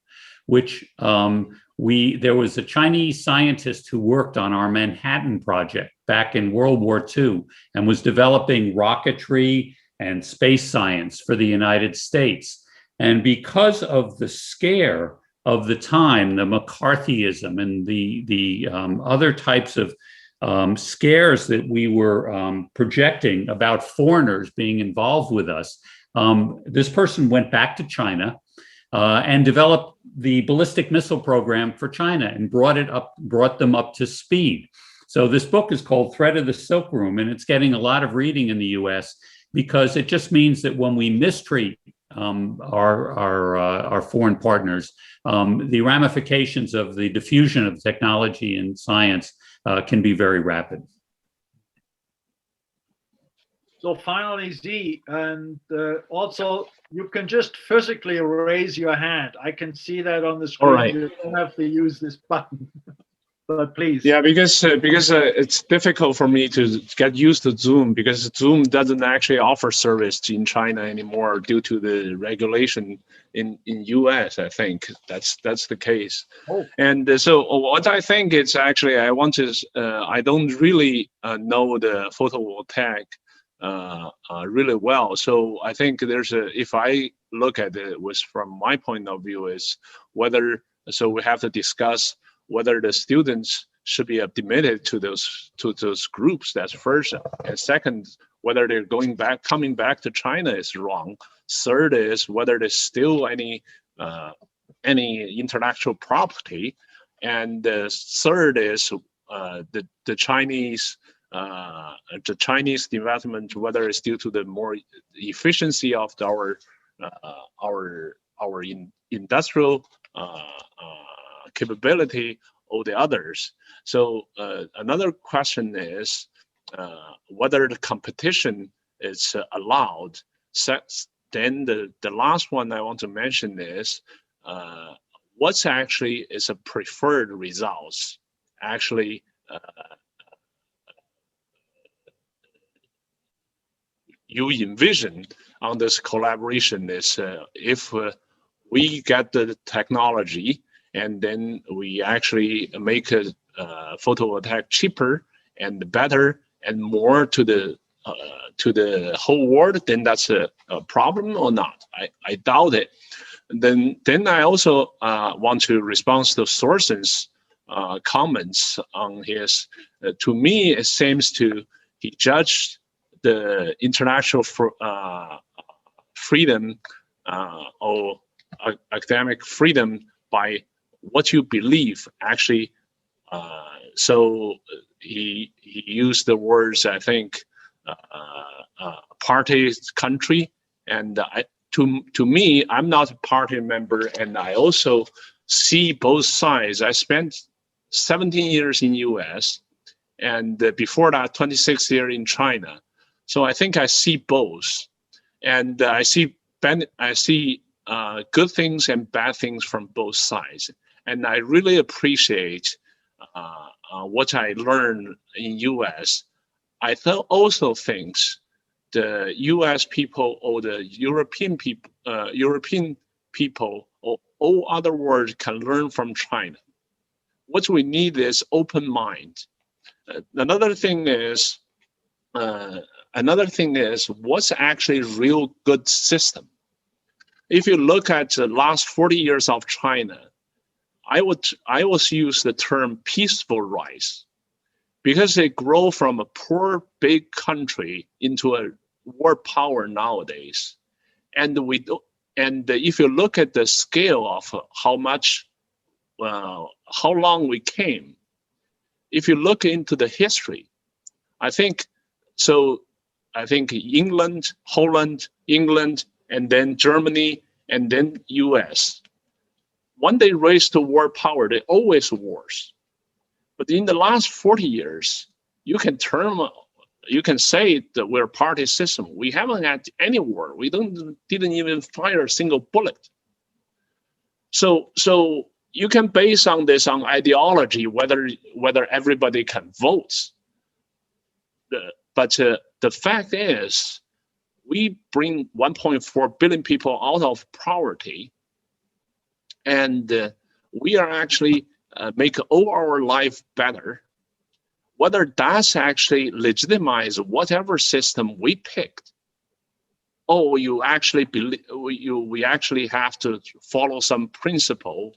which there was a Chinese scientist who worked on our Manhattan Project back in World War II and was developing rocketry and space science for the United States. And because of the scare of the time, the McCarthyism and the other types of scares that we were projecting about foreigners being involved with us, this person went back to China and developed the ballistic missile program for China and brought them up to speed. So this book is called Thread of the Silkworm, and it's getting a lot of reading in the US because it just means that when we mistreat our foreign partners, the ramifications of the diffusion of technology and science can be very rapid. So finally, Z, and also you can just physically raise your hand. I can see that on the screen. All right. You don't have to use this button, but please. Yeah, because it's difficult for me to get used to Zoom, because Zoom doesn't actually offer service in China anymore due to the regulation in US. I think that's the case. Oh. And so what I think is actually I don't really know the photovoltaic really well. So I think if I look at it from my point of view, is whether, so we have to discuss whether the students should be admitted to those groups. That's first. And second, whether they're coming back to China is wrong. Third is whether there's still any intellectual property. And the third is the Chinese development, whether it's due to the more efficiency of our industrial capability of the others. So another question is whether the competition is allowed. Then the last one I want to mention is what's actually is a preferred results. Actually, you envision on this collaboration is if we get the technology and then we actually make a photovoltaic cheaper and better and more to the whole world, then that's a problem or not? I doubt it. Then I also want to respond to Thorsten's comments on his. To me, it seems to he judged the international freedom or academic freedom by what you believe. Actually, so he used the words, I think, party, country, and to me, I'm not a party member, and I also see both sides. I spent 17 years in US, and before that, 26 years in China. So I think I see both, and I see good things and bad things from both sides. And I really appreciate what I learned in US. I also think the U.S. people or the European people or all other worlds can learn from China. What we need is open mind. Another thing is what's actually real good system. If you look at the last 40 years of China, I was use the term peaceful rise, because they grow from a poor big country into a world power nowadays. And if you look at the scale of how long we came, if you look into the history, I think England, Holland, England, and then Germany, and then US. When they raise to world power, they always wars. But in the last 40 years, you can say that we're a party system. We haven't had any war. We didn't even fire a single bullet. So you can base on this on ideology whether everybody can vote. But the fact is, we bring 1.4 billion people out of poverty, and we are actually make all our life better. Whether that's actually legitimize whatever system we picked, or you actually believe we actually have to follow some principle.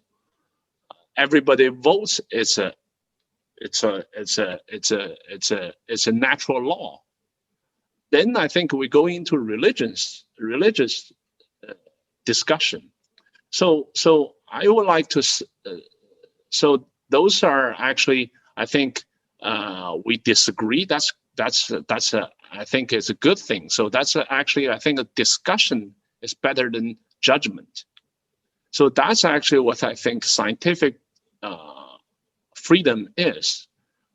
Everybody votes. It's a natural law. Then I think we go into religious discussion. So I would like to. So those are actually, I think, we disagree. That's I think is a good thing. So that's actually, I think a discussion is better than judgment. So that's actually what I think scientific freedom is.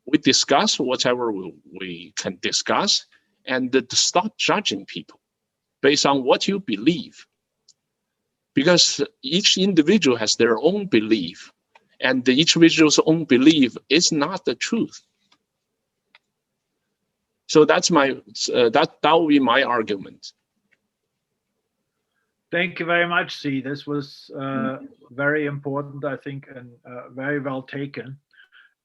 We discuss whatever we can discuss, and to stop judging people based on what you believe. Because each individual has their own belief, and each individual's own belief is not the truth. So that's that will be my argument. Thank you very much, C. This was very important, I think, and very well taken.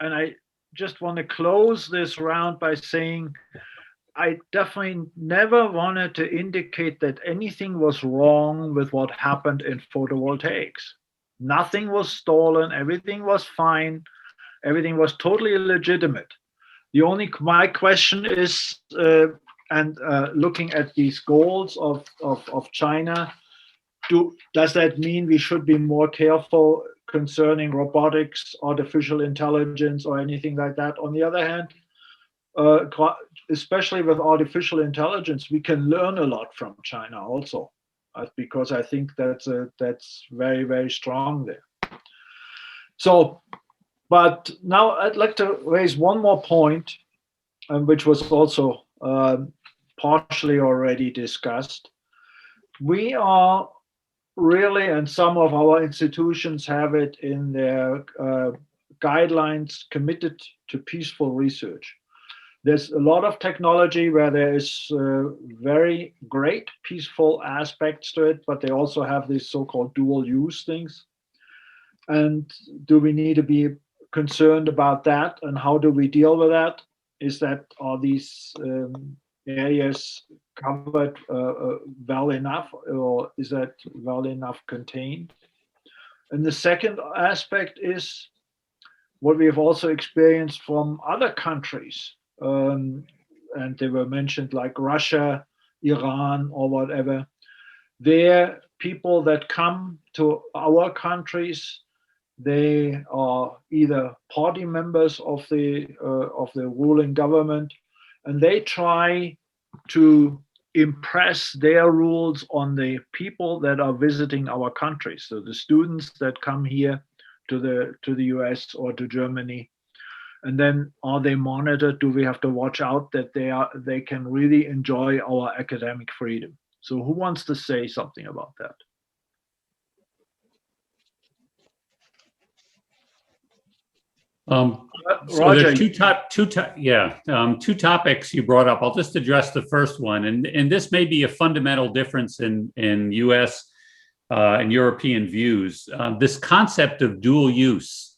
And I just want to close this round by saying I definitely never wanted to indicate that anything was wrong with what happened in photovoltaics. Nothing was stolen, everything was fine, everything was totally legitimate. My question is, looking at these goals of China, does that mean we should be more careful concerning robotics, artificial intelligence, or anything like that? On the other hand, especially with artificial intelligence, we can learn a lot from China also, because I think that's very, very strong there. So, but now I'd like to raise one more point, which was also partially already discussed. We are really, and some of our institutions have it in their guidelines, committed to peaceful research. There's a lot of technology where there is very great peaceful aspects to it, but they also have these so-called dual use things. And do we need to be concerned about that? And how do we deal with that? Are these areas covered well enough, or is that well enough contained? And the second aspect is what we have also experienced from other countries. And they were mentioned like Russia, Iran, or whatever. They're people that come to our countries. They are either party members of the ruling government, and they try to impress their rules on the people that are visiting our country. So the students that come here to the US or to Germany. And then are they monitored? Do we have to watch out that they can really enjoy our academic freedom? So who wants to say something about that? So Roger, there's two topics you brought up. I'll just address the first one, and this may be a fundamental difference in U.S. And European views. This concept of dual use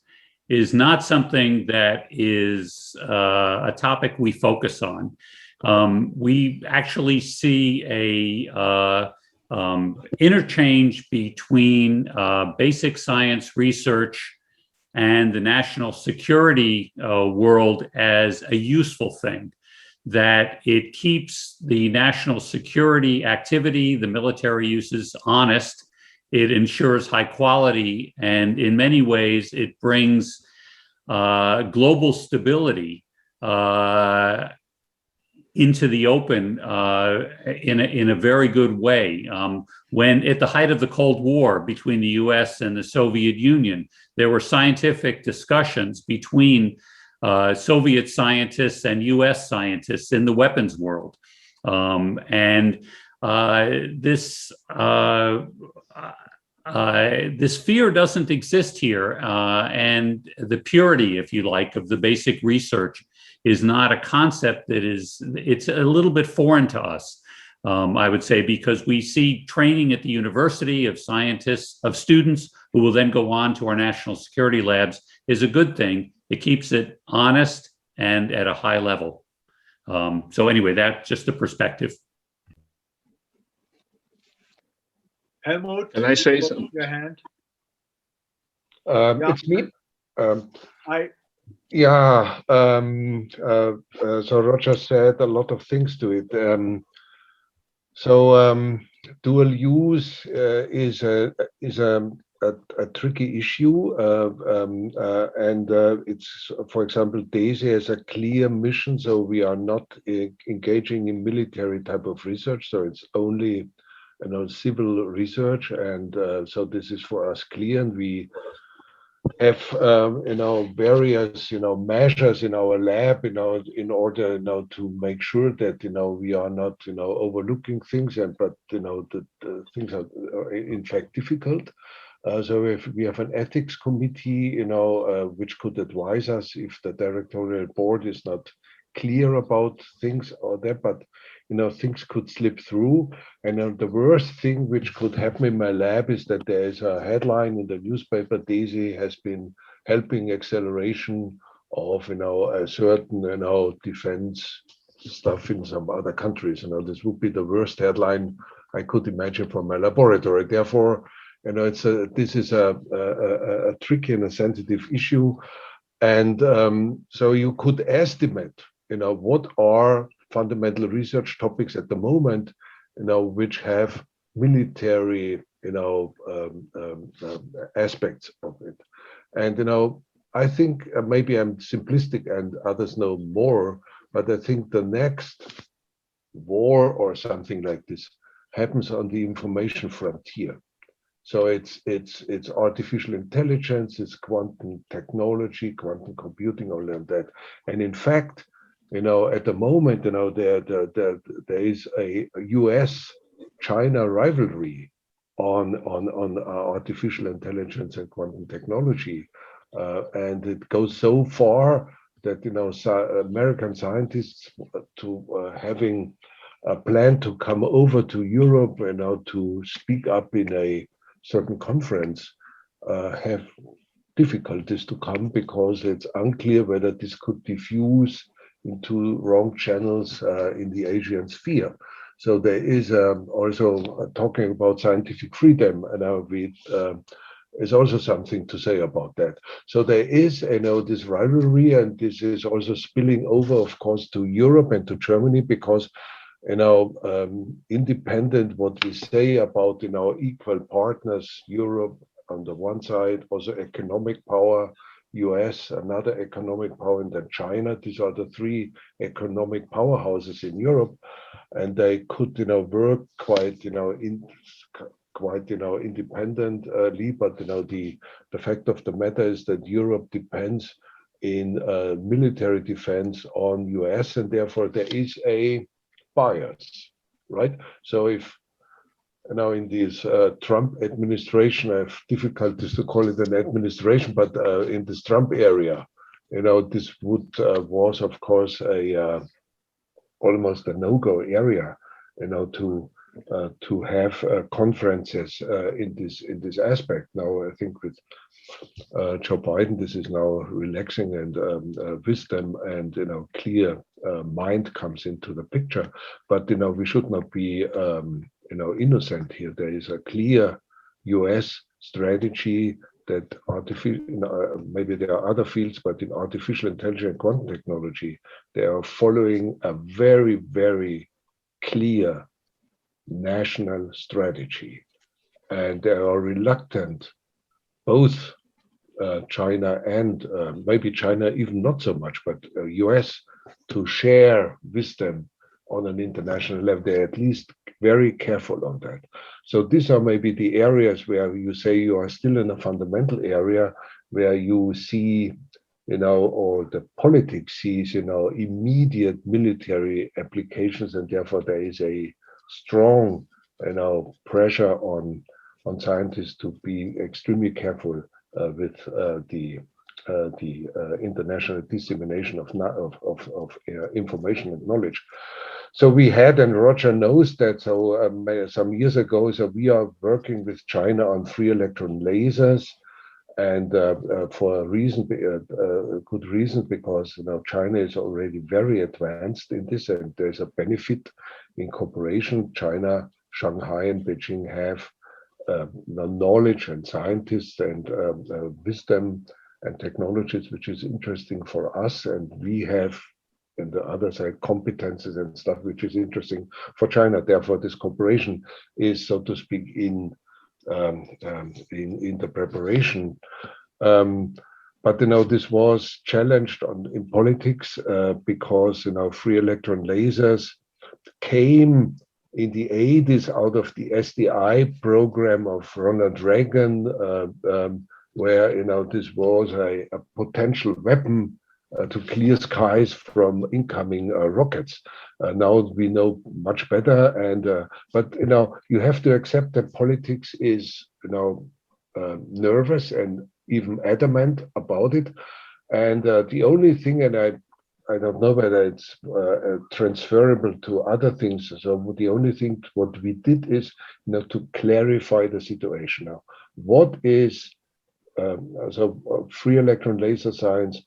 is not something that is a topic we focus on. We actually see a interchange between basic science research and the national security world as a useful thing, that it keeps the national security activity, the military uses, honest. It ensures high quality, and in many ways, it brings global stability into the open in a very good way. When at the height of the Cold War between the US and the Soviet Union, there were scientific discussions between Soviet scientists and US scientists in the weapons world. This fear doesn't exist here, and the purity, if you like, of the basic research is not a concept it's a little bit foreign to us, I would say, because we see training at the university of scientists, of students who will then go on to our national security labs is a good thing. It keeps it honest and at a high level. So anyway, that's just a perspective. Helmut, can I say something? your hand. It's me. So Roger said a lot of things to it. Dual use is a tricky issue, and it's, for example, DESY has a clear mission, so we are not engaging in military type of research, so it's only civil research, and so this is for us clear, and we have various measures in our lab in order to make sure that we are not overlooking things, but the things are in fact difficult. So we have an ethics committee which could advise us if the directorial board is not clear about things or that, but things could slip through. And the worst thing which could happen in my lab is that there is a headline in the newspaper: DESY has been helping acceleration of a certain defense stuff in some other countries. This would be the worst headline I could imagine for my laboratory. Therefore, this is a tricky and a sensitive issue, and so you could estimate what are fundamental research topics at the moment, which have military, aspects of it. And, I think maybe I'm simplistic and others know more, but I think the next war or something like this happens on the information frontier. So it's artificial intelligence, it's quantum technology, quantum computing, all of that. And in fact, at the moment, there is a US-China rivalry on artificial intelligence and quantum technology, and it goes so far that American scientists having a plan to come over to Europe to speak up in a certain conference have difficulties to come because it's unclear whether this could diffuse into wrong channels in the Asian sphere. So there is also talking about scientific freedom, and is also something to say about that. So there is, this rivalry, and this is also spilling over, of course, to Europe and to Germany, because independent what we say about equal partners, Europe on the one side, also economic power, US another economic power, and then China. These are the three economic powerhouses in Europe, and they could work quite independently. But the fact of the matter is that Europe depends in military defense on US, and therefore there is a bias, right? So if in this Trump administration, I have difficulties to call it an administration, but in this Trump area, this was of course almost a no-go area, to have conferences in this aspect. Now I think with Joe Biden, this is now relaxing, and wisdom and clear mind comes into the picture. But we should not be innocent here. There is a clear US strategy that maybe there are other fields, but in artificial intelligence and quantum technology, they are following a very, very clear national strategy, and they are reluctant, both China and maybe China even not so much, but US, to share wisdom on an international level. They're at least very careful on that. So these are maybe the areas where you say you are still in a fundamental area where you see, or the politics sees, immediate military applications, and therefore there is a strong, pressure on scientists to be extremely careful with the international dissemination of information and knowledge. So we had, and Roger knows that, so some years ago, so we are working with China on free electron lasers, and for a reason, good reason, because China is already very advanced in this, and there's a benefit in cooperation. China, Shanghai, and Beijing have knowledge and scientists and wisdom and technologies, which is interesting for us, and we have, on the other side, competences and stuff which is interesting for China. Therefore, this cooperation is, so to speak, in the preparation. But this was challenged in politics because free electron lasers came in the 80s out of the SDI program of Ronald Reagan, where this was a potential weapon to clear skies from incoming rockets. Now we know much better, and but you have to accept that politics is nervous and even adamant about it. And the only thing, and I don't know whether it's transferable to other things. So the only thing what we did is to clarify the situation. Now, what is free electron laser science?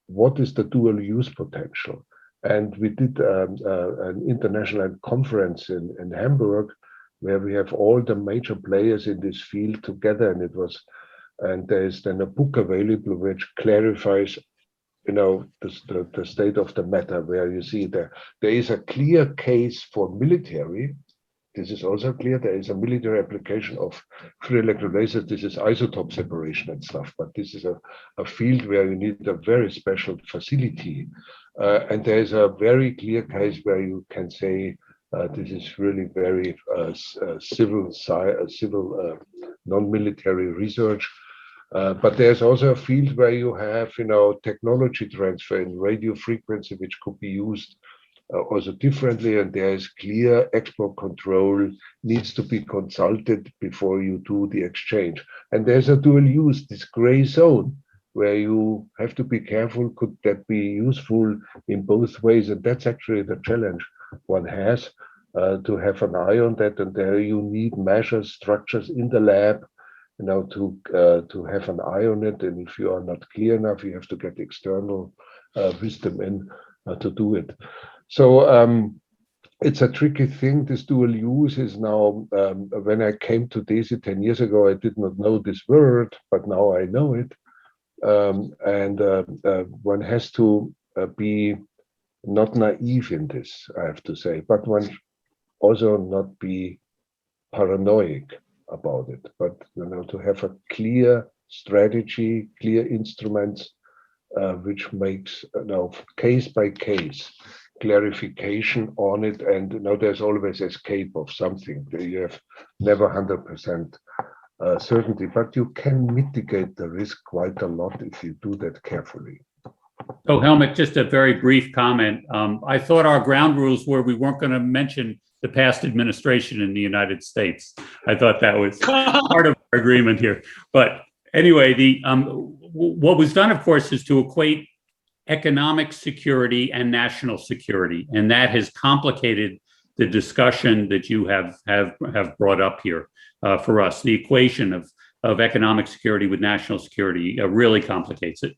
What is the dual use potential? And we did an international conference in Hamburg, where we have all the major players in this field together, and there is then a book available which clarifies the state of the matter, where you see there is a clear case for military. This is also clear. There is a military application of free electron lasers. This is isotope separation and stuff, but this is a field where you need a very special facility. And there is a very clear case where you can say this is really very civil non-military research. But there's also a field where you have, technology transfer in radio frequency, which could be used also differently, and there is clear export control needs to be consulted before you do the exchange. And there's a dual use, this gray zone, where you have to be careful, could that be useful in both ways? And that's actually the challenge one has, to have an eye on that, and there you need measures, structures in the lab, to have an eye on it. And if you are not clear enough, you have to get external wisdom in to do it. So it's a tricky thing. This dual use is now, when I came to DESY 10 years ago, I did not know this word, but now I know it. One has to be not naive in this, I have to say, but one also not be paranoid about it, but to have a clear strategy, clear instruments, which makes case by case clarification on it. And there's always escape of something. You have never 100% certainty, but you can mitigate the risk quite a lot if you do that carefully. So Helmut, just a very brief comment. I thought our ground rules were we weren't going to mention the past administration in the United States. I thought that was part of our agreement here. But anyway, what was done, of course, is to equate economic security and national security, and that has complicated the discussion that you have brought up here for us. The equation of economic security with national security really complicates it.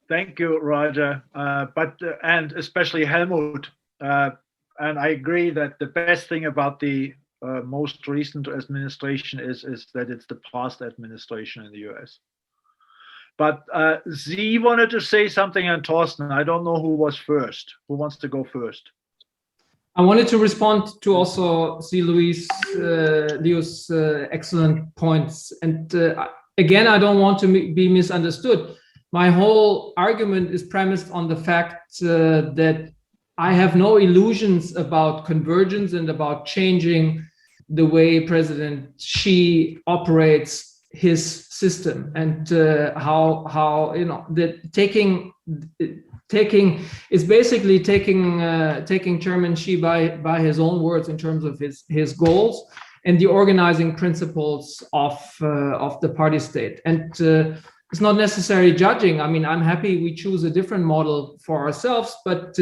Thank you, Roger. And especially Helmut. And I agree that the best thing about the most recent administration is that it's the past administration in the US. But Z wanted to say something, and Thorsten. I don't know who was first. Who wants to go first? I wanted to respond to also see Leo's excellent points. And again, I don't want to be misunderstood. My whole argument is premised on the fact that I have no illusions about convergence and about changing the way President Xi operates his system, and how that taking is basically taking Chairman Xi by his own words in terms of his goals and the organizing principles of the party state. And it's not necessarily judging. I mean, I'm happy we choose a different model for ourselves, but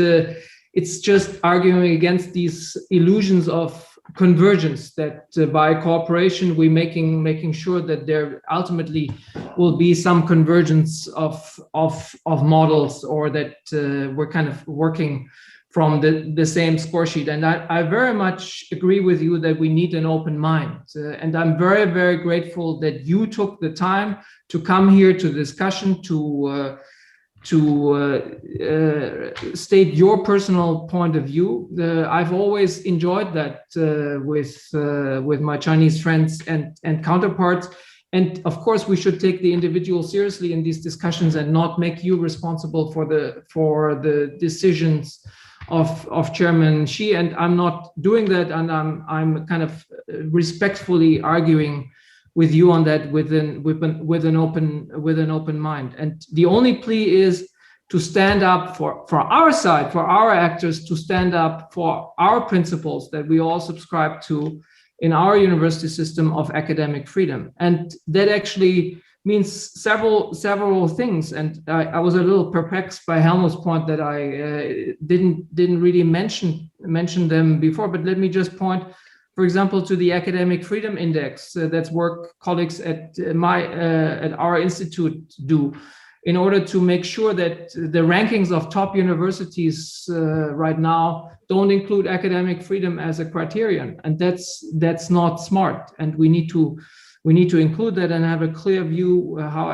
it's just arguing against these illusions of convergence, that by cooperation we're making sure that there ultimately will be some convergence of models, or that we're kind of working from the same score sheet. And I very much agree with you that we need an open mind. And I'm very, very grateful that you took the time to come here to discussion, to state your personal point of view. I've always enjoyed that with my Chinese friends and counterparts. And of course, we should take the individual seriously in these discussions and not make you responsible for the decisions of Chairman Xi. And I'm not doing that, and I'm kind of respectfully arguing with you on that with an open mind. And the only plea is to stand up for our side, for our actors, to stand up for our principles that we all subscribe to in our university system of academic freedom. And that actually means several things. And I was a little perplexed by Helmut's point that I didn't really mention them before, but let me just point, for example, to the Academic Freedom Index. That's work colleagues at our institute do, in order to make sure that the rankings of top universities right now don't include academic freedom as a criterion, and that's not smart. And we need to include that and have a clear view how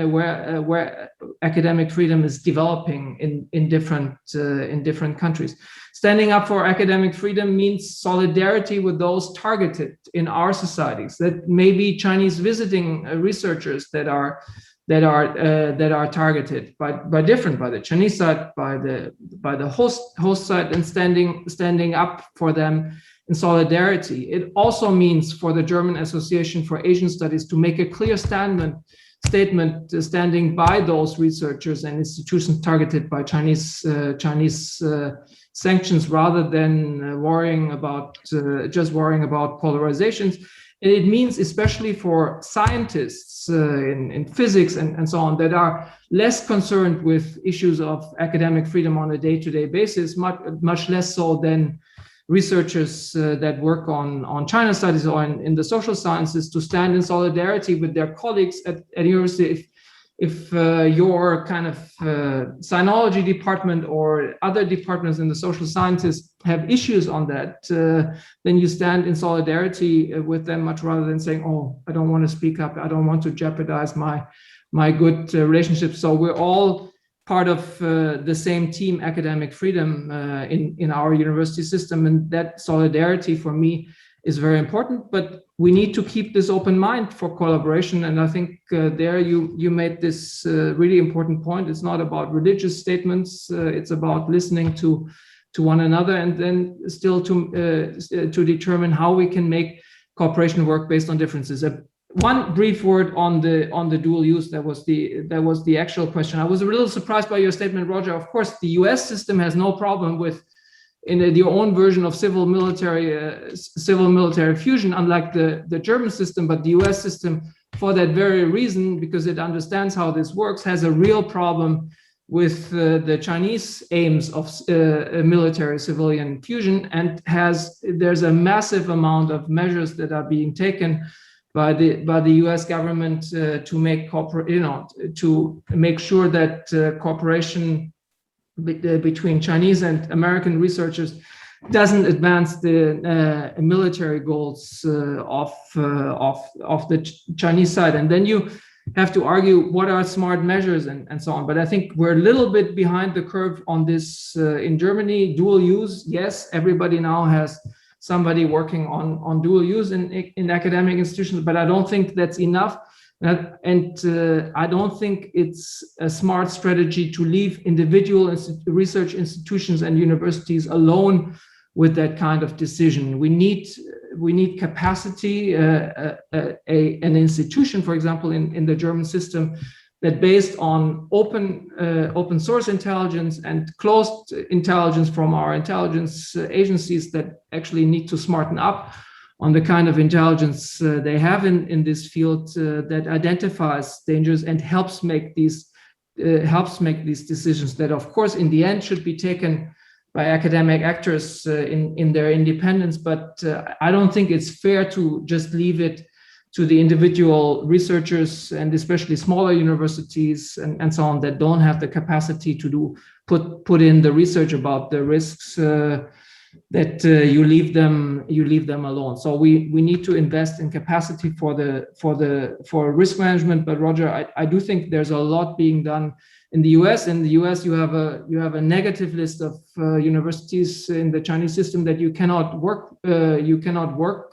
where academic freedom is developing in different countries. Standing up for academic freedom means solidarity with those targeted in our societies. That may be Chinese visiting researchers that are that are targeted by the Chinese side, by the host side, and standing up for them in solidarity. It also means for the German Association for Asian Studies to make a clear statement standing by those researchers and institutions targeted by Chinese sanctions, rather than worrying about polarizations. And it means, especially for scientists in physics and so on, that are less concerned with issues of academic freedom on a day-to-day basis, much less so than researchers that work on China studies or in the social sciences, to stand in solidarity with their colleagues at university. If your kind of sinology department or other departments in the social sciences have issues on that, then you stand in solidarity with them, much rather than saying, oh, I don't want to speak up, I don't want to jeopardize my good relationships. So we're all part of the same team, academic freedom, in our university system, and that solidarity for me is very important. But we need to keep this open mind for collaboration, and I think there you made this really important point. It's not about religious statements; it's about listening to one another, and then still to determine how we can make cooperation work based on differences. One brief word on the dual use. That was the actual question. I was a little surprised by your statement, Roger. Of course, the U.S. system has no problem with in their own version of civil military fusion, unlike the German system. But the US system, for that very reason, because it understands how this works, has a real problem with the Chinese aims of military civilian fusion, and there's a massive amount of measures that are being taken by the US government to make to make sure that cooperation between Chinese and American researchers doesn't advance the military goals of the Chinese side. And then you have to argue what are smart measures and so on. But I think we're a little bit behind the curve on this in Germany. Dual use, yes, everybody now has somebody working on dual use in academic institutions, but I don't think that's enough. And I don't think it's a smart strategy to leave individual research institutions and universities alone with that kind of decision. We need capacity. An institution, for example, in the German system, that based on open source intelligence and closed intelligence from our intelligence agencies that actually need to smarten up on the kind of intelligence they have in this field that identifies dangers and helps make these decisions that, of course, in the end should be taken by academic actors in their independence. But I don't think it's fair to just leave it to the individual researchers, and especially smaller universities and so on, that don't have the capacity to put in the research about the risks, that you leave them alone. So we need to invest in capacity for risk management. But Roger, I do think there's a lot being done in the US. In the US, you have a negative list of universities in the Chinese system that you cannot work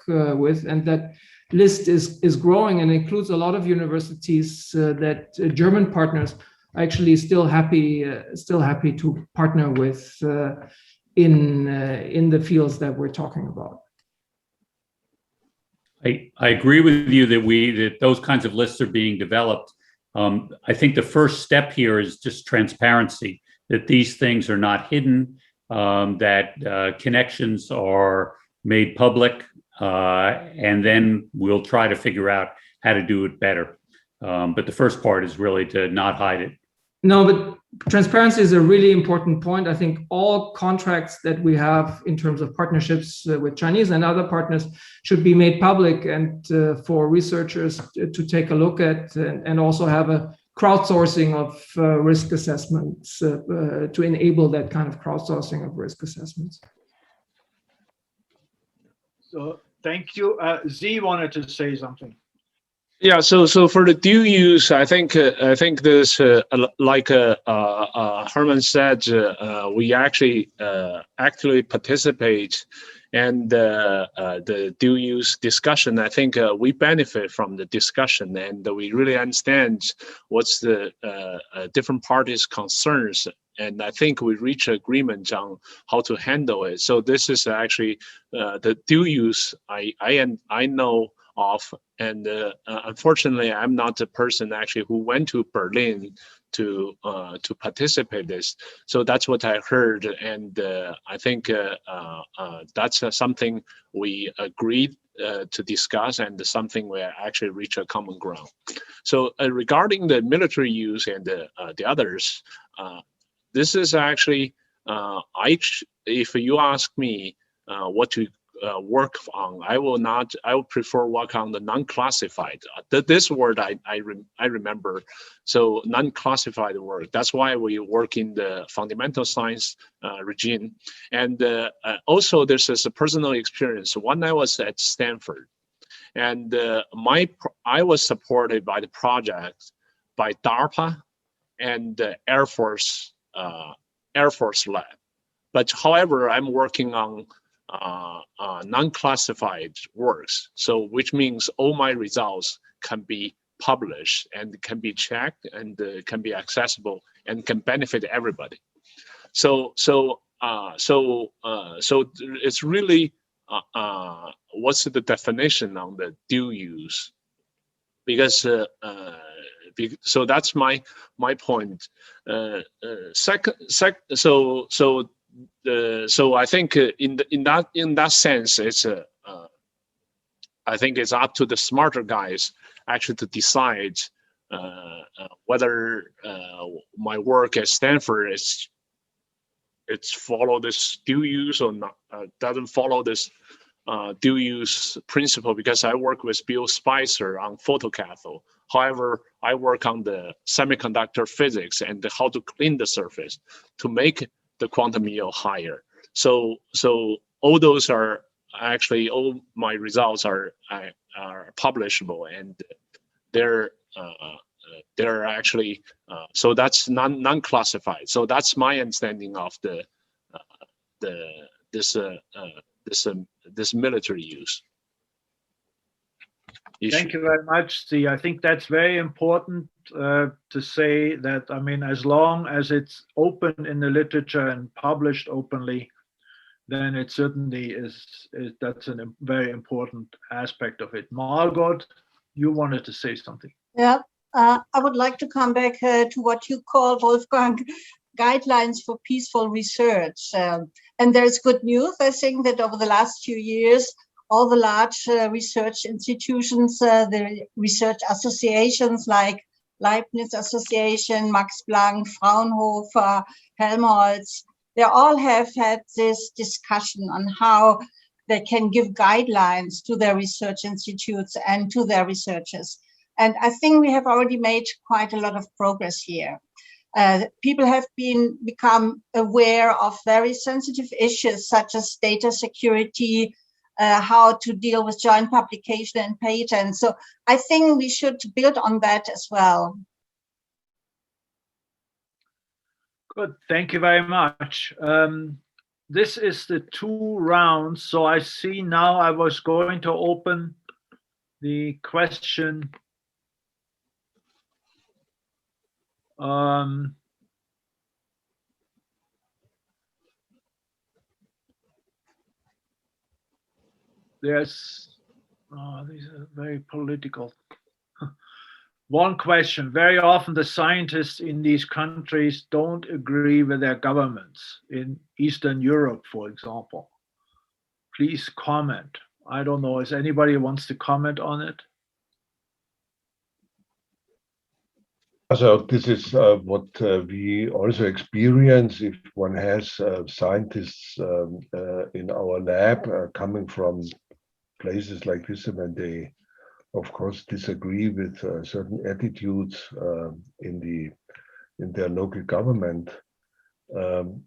with, and that list is growing and includes a lot of universities that German partners are actually still happy to partner with in the fields that we're talking about. I agree with you that those kinds of lists are being developed. I think the first step here is just transparency, that these things are not hidden, that connections are made public, and then we'll try to figure out how to do it better. But the first part is really to not hide it. No, but transparency is a really important point. I think all contracts that we have in terms of partnerships with Chinese and other partners should be made public, and for researchers to take a look at, and also have a crowdsourcing of risk assessments to enable that kind of crowdsourcing of risk assessments. So thank you. Z wanted to say something. Yeah, so for the dual use, I think there's like Herman said, we actually participate And the dual use discussion, I think we benefit from the discussion, and we really understand what's the different parties' concerns. And I think we reach agreement on how to handle it. So this is actually the dual use I know of, and unfortunately, I'm not the person actually who went to Berlin to participate this. So that's what I heard, and I think that's something we agreed to discuss, and something we actually reach a common ground. So regarding the military use and the others, this is actually if you ask me what to work on, I will prefer work on the non-classified. This word I remember. So non-classified work. That's why we work in the fundamental science regime. And also there's this personal experience. When I was at Stanford, and I was supported by the project by DARPA and the Air Force Lab. But however, I'm working on non-classified works, so which means all my results can be published and can be checked and can be accessible and can benefit everybody. So it's really what's the definition on the dual use? Because so that's my point. So I think in that sense, it's I think it's up to the smarter guys actually to decide whether my work at Stanford it's follow this dual use or not, doesn't follow this dual use principle, because I work with Bill Spicer on photocathode. However, I work on the semiconductor physics and how to clean the surface to make the quantum yield higher. So all those are actually, all my results are publishable, and they're actually so that's non-classified. So that's my understanding of this military use issue. Thank you very much. See, I think that's very important to say that, I mean, as long as it's open in the literature and published openly, then it certainly is that's a very important aspect of it. Margot, you wanted to say something. Yeah, I would like to come back to what you call, Wolfgang, guidelines for peaceful research. And there's good news. I think that over the last few years, all the large research institutions, the research associations like Leibniz Association, Max Planck, Fraunhofer, Helmut, they all have had this discussion on how they can give guidelines to their research institutes and to their researchers. And I think we have already made quite a lot of progress here. People have become aware of very sensitive issues such as data security, how to deal with joint publication and patents. So I think we should build on that as well. Good, thank you very much. This is the 2 rounds. So I see now I was going to open the question. These are very political. One question: very often the scientists in these countries don't agree with their governments, in Eastern Europe, for example. Please comment. I don't know, is anybody wants to comment on it? So this is what we also experience if one has scientists in our lab coming from places like this, and they, of course, disagree with certain attitudes in their local government, and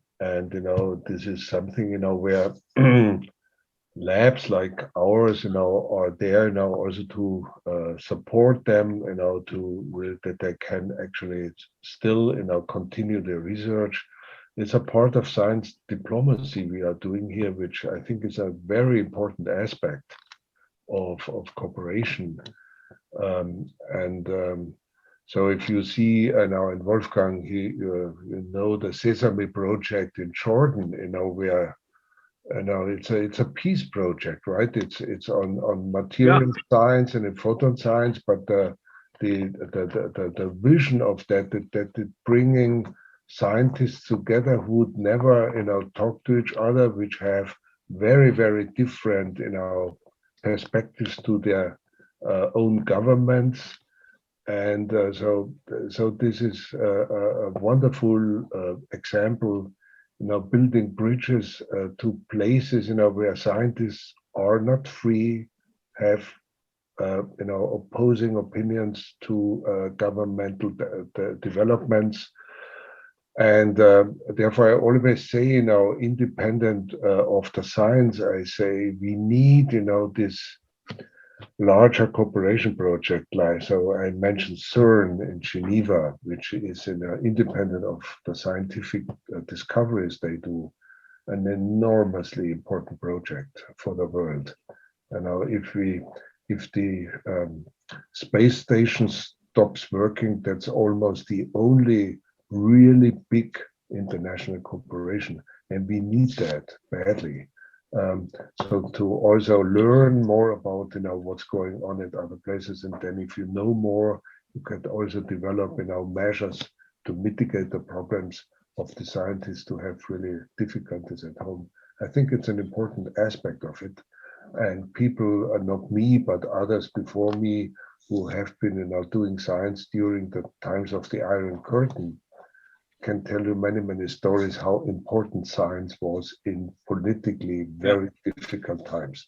this is something where labs like ours are there also to support them that they can actually still continue their research it's a part of science diplomacy we are doing here, which I think is a very important aspect of cooperation. So if you see now in Wolfgang, you know the Sesame project in Jordan, where it's a peace project, right? It's on material science and in photon science, but the vision of that it bringing scientists together who would never talk to each other, which have very, very different perspectives to their own governments. And so this is a wonderful example, building bridges to places, where scientists are not free, have, opposing opinions to governmental developments. And therefore, I always say, independent of the science, I say we need, this larger cooperation project. So I mentioned CERN in Geneva, which is independent of the scientific discoveries they do, an enormously important project for the world. If the space station stops working, that's almost the only really big international cooperation, and we need that badly. So to also learn more about what's going on at other places, and then if you know more, you can also develop measures to mitigate the problems of the scientists who have really difficulties at home. I think it's an important aspect of it, and people, not me but others before me, who have been doing science during the times of the Iron Curtain, can tell you many stories how important science was in politically very difficult times.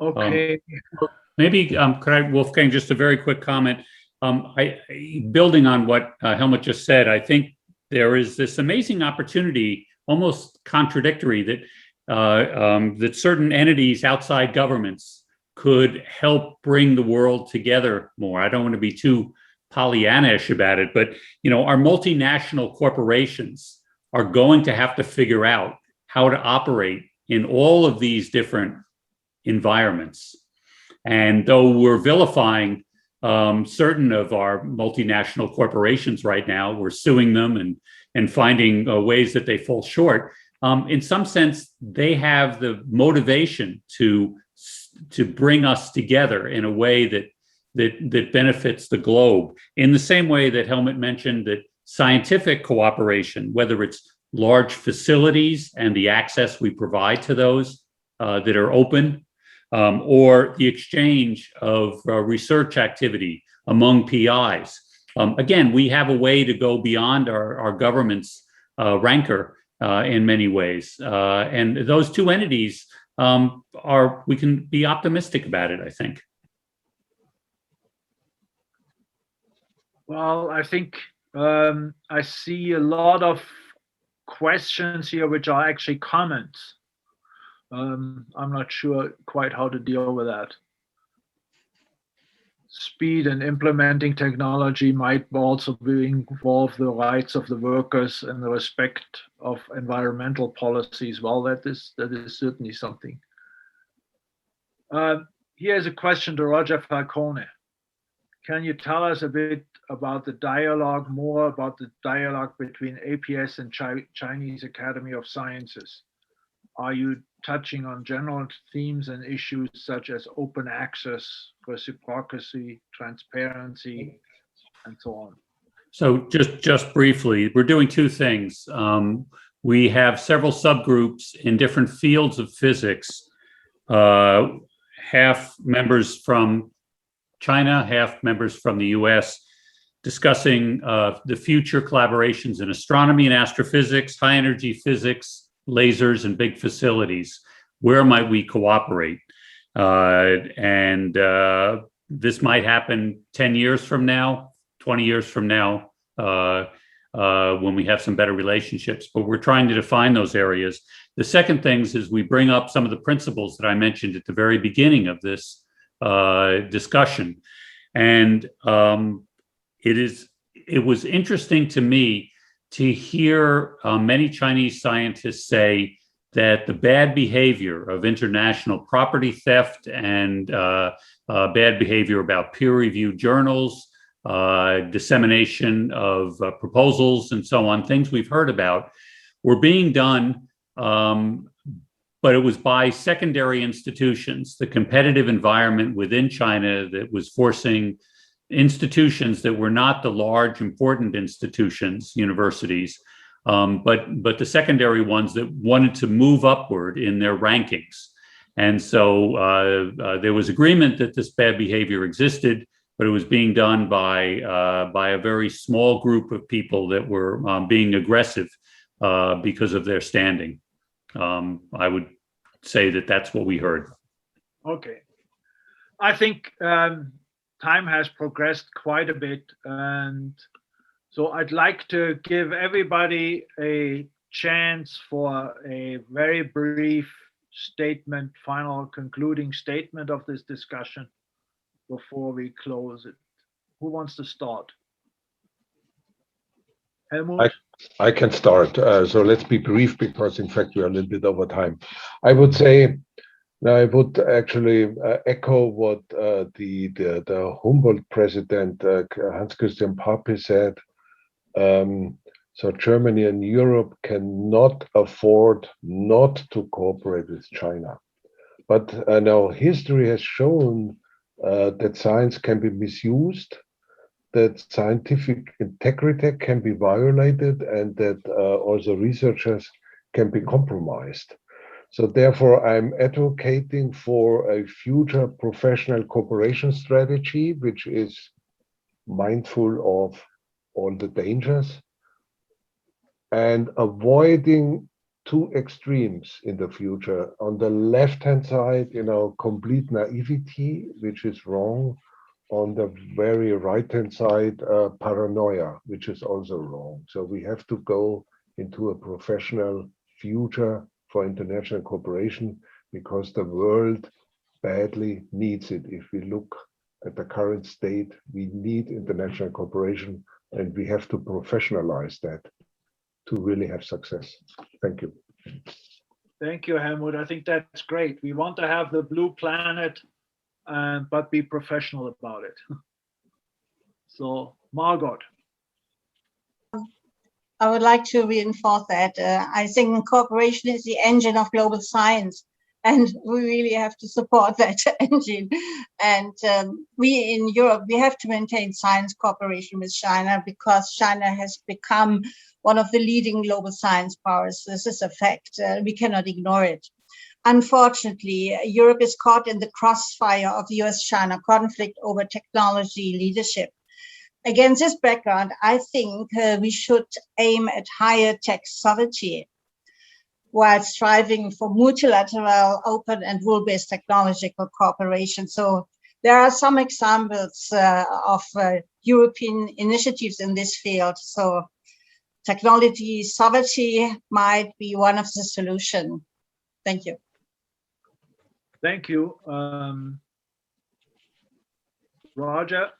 Okay. Maybe could I, Wolfgang, just a very quick comment. Building on what Helmut just said, I think there is this amazing opportunity, almost contradictory, that that certain entities outside governments could help bring the world together more. I don't want to be too Pollyannish about it, but our multinational corporations are going to have to figure out how to operate in all of these different environments. And though we're vilifying certain of our multinational corporations right now, we're suing them and finding ways that they fall short. In some sense, they have the motivation to bring us together in a way that benefits the globe, in the same way that Helmut mentioned that scientific cooperation, whether it's large facilities and the access we provide to those that are open, or the exchange of research activity among PIs. Again, we have a way to go beyond our government's rancor in many ways. And those two entities we can be optimistic about it, I think. Well, I think I see a lot of questions here which are actually comments. I'm not sure quite how to deal with that. Speed in implementing technology might also involve the rights of the workers and the respect of environmental policies. Well, that is certainly something. Here's a question to Roger Falcone. Can you tell us a bit about the dialogue between APS and Chinese Academy of Sciences? Are you touching on general themes and issues such as open access, reciprocity, transparency, and so on? So just briefly, we're doing two things. We have several subgroups in different fields of physics, half members from China, half members from the US, discussing the future collaborations in astronomy and astrophysics, high energy physics, lasers, and big facilities. Where might we cooperate? This might happen 10 years from now, 20 years from now, when we have some better relationships, but we're trying to define those areas. The second thing is we bring up some of the principles that I mentioned at the very beginning of this discussion. And it is it was interesting to me to hear many Chinese scientists say that the bad behavior of international property theft and bad behavior about peer-reviewed journals, dissemination of proposals and so on, things we've heard about, were being done, but it was by secondary institutions, the competitive environment within China that was forcing institutions that were not the large, important institutions, universities, but the secondary ones that wanted to move upward in their rankings. And so there was agreement that this bad behavior existed, but it was being done by a very small group of people that were being aggressive because of their standing. I would say that that's what we heard. Okay. I think time has progressed quite a bit, and so I'd like to give everybody a chance for a very brief statement, final concluding statement of this discussion before we close it. Who wants to start? Helmut? I can start. So let's be brief because, in fact, we are a little bit over time. I would say, now I would actually echo what the Humboldt president, Hans Christian Pape, said. So Germany and Europe cannot afford not to cooperate with China. But now history has shown that science can be misused, that scientific integrity can be violated, and that also researchers can be compromised. So therefore, I'm advocating for a future professional cooperation strategy, which is mindful of all the dangers and avoiding two extremes in the future. On the left-hand side, complete naivety, which is wrong. On the very right-hand side, paranoia, which is also wrong. So we have to go into a professional future for international cooperation because the world badly needs it. If we look at the current state, we need international cooperation, and we have to professionalize that to really have success. Thank you. Thank you, Helmut. I think that's great. We want to have the blue planet, but be professional about it. So, Margot. I would like to reinforce that. I think cooperation is the engine of global science, and we really have to support that engine. And we in Europe, we have to maintain science cooperation with China because China has become one of the leading global science powers. This is a fact. We cannot ignore it. Unfortunately, Europe is caught in the crossfire of the US-China conflict over technology leadership. Against this background, I think we should aim at higher tech sovereignty while striving for multilateral, open and rule-based technological cooperation. So there are some examples of European initiatives in this field. So technology sovereignty might be one of the solutions. Thank you. Thank you. Roger?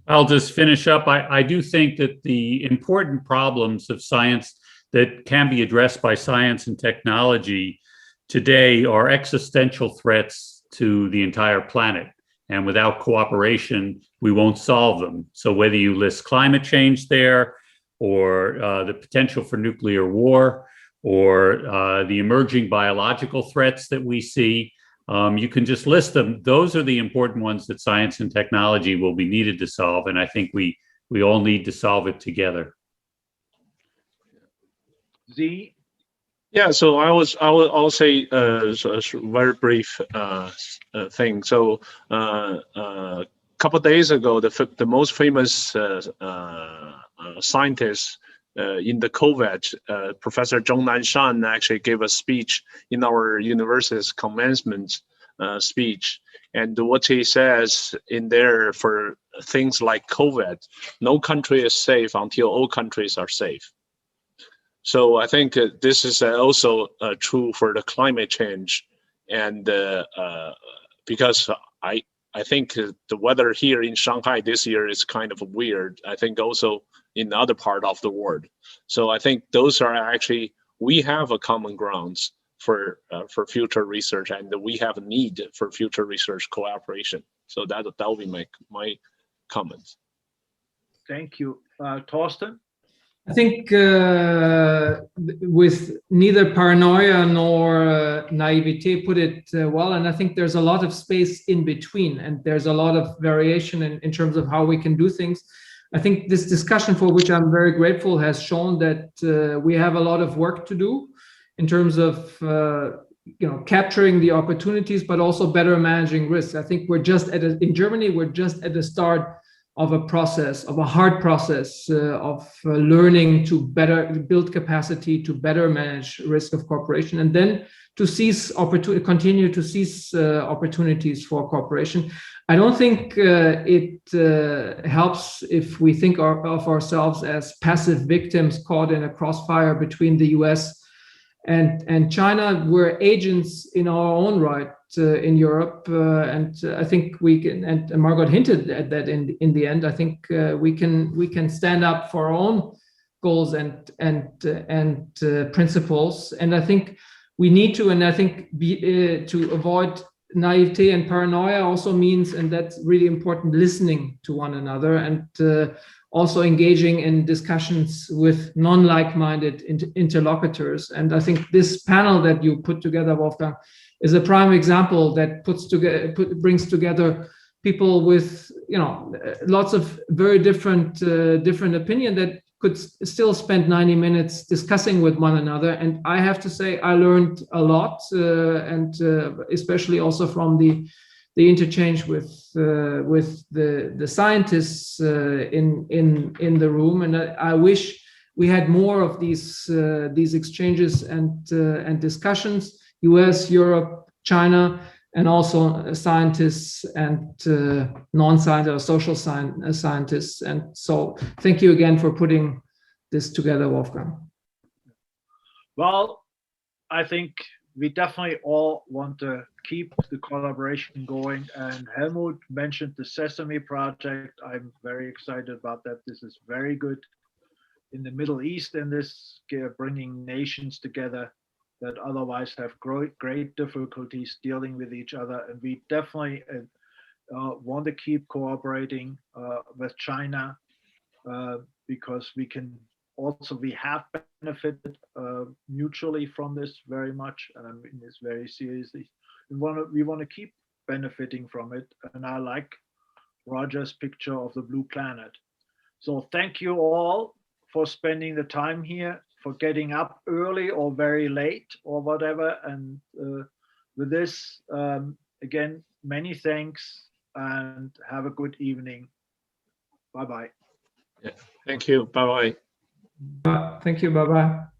I'll just finish up. I do think that the important problems of science that can be addressed by science and technology today are existential threats to the entire planet. And without cooperation, we won't solve them. So whether you list climate change there, or the potential for nuclear war, or the emerging biological threats that we see, you can just list them. Those are the important ones that science and technology will be needed to solve. And I think we all need to solve it together. Z? Yeah, so I'll say a very brief thing. So a couple of days ago, the most famous scientist in the COVID, Professor Zhong Nanshan, actually gave a speech in our university's commencement speech. And what he says in there for things like COVID, no country is safe until all countries are safe. So I think this is also true for the climate change. And because I think the weather here in Shanghai this year is kind of weird. I think also in the other part of the world. So I think those are actually, we have a common grounds for future research, and we have a need for future research cooperation. So that will be my comments. Thank you. Thorsten? I think with neither paranoia nor naivete put it well, and I think there's a lot of space in between, and there's a lot of variation in terms of how we can do things. I think this discussion, for which I'm very grateful, has shown that we have a lot of work to do in terms of capturing the opportunities, but also better managing risks. I think we're just in Germany, we're just at the start of a process, of a hard process of learning to better build capacity, to better manage risk of cooperation, and then to continue to seize opportunities for cooperation. I don't think it helps if we think of ourselves as passive victims caught in a crossfire between the US and China. We're agents in our own right in Europe, and I think we can. And Margot hinted at that in the end. I think we can stand up for our own goals and principles. And I think we need to. And I think to avoid naivete and paranoia also means, and that's really important, listening to one another and also engaging in discussions with non-like-minded interlocutors. And I think this panel that you put together, Wolfgang, is a prime example that brings together people with lots of very different opinion that could still spend 90 minutes discussing with one another. And I have to say, I learned a lot, and especially also from the interchange with the scientists in the room. And I wish we had more of these exchanges and discussions. US, Europe, China, and also scientists and non-scientists or social scientists. And so thank you again for putting this together, Wolfgang. Well, I think we definitely all want to keep the collaboration going. And Helmut mentioned the Sesame Project. I'm very excited about that. This is very good in the Middle East, in this bringing nations together that otherwise have great difficulties dealing with each other. And we definitely want to keep cooperating with China because we have benefited mutually from this very much, and I mean this very seriously. We want to keep benefiting from it, and I like Roger's picture of the blue planet. So thank you all for spending the time here, for getting up early or very late or whatever. And with this, again, many thanks and have a good evening. Bye-bye. Yeah. Thank you. Bye-bye. Thank you. Bye-bye.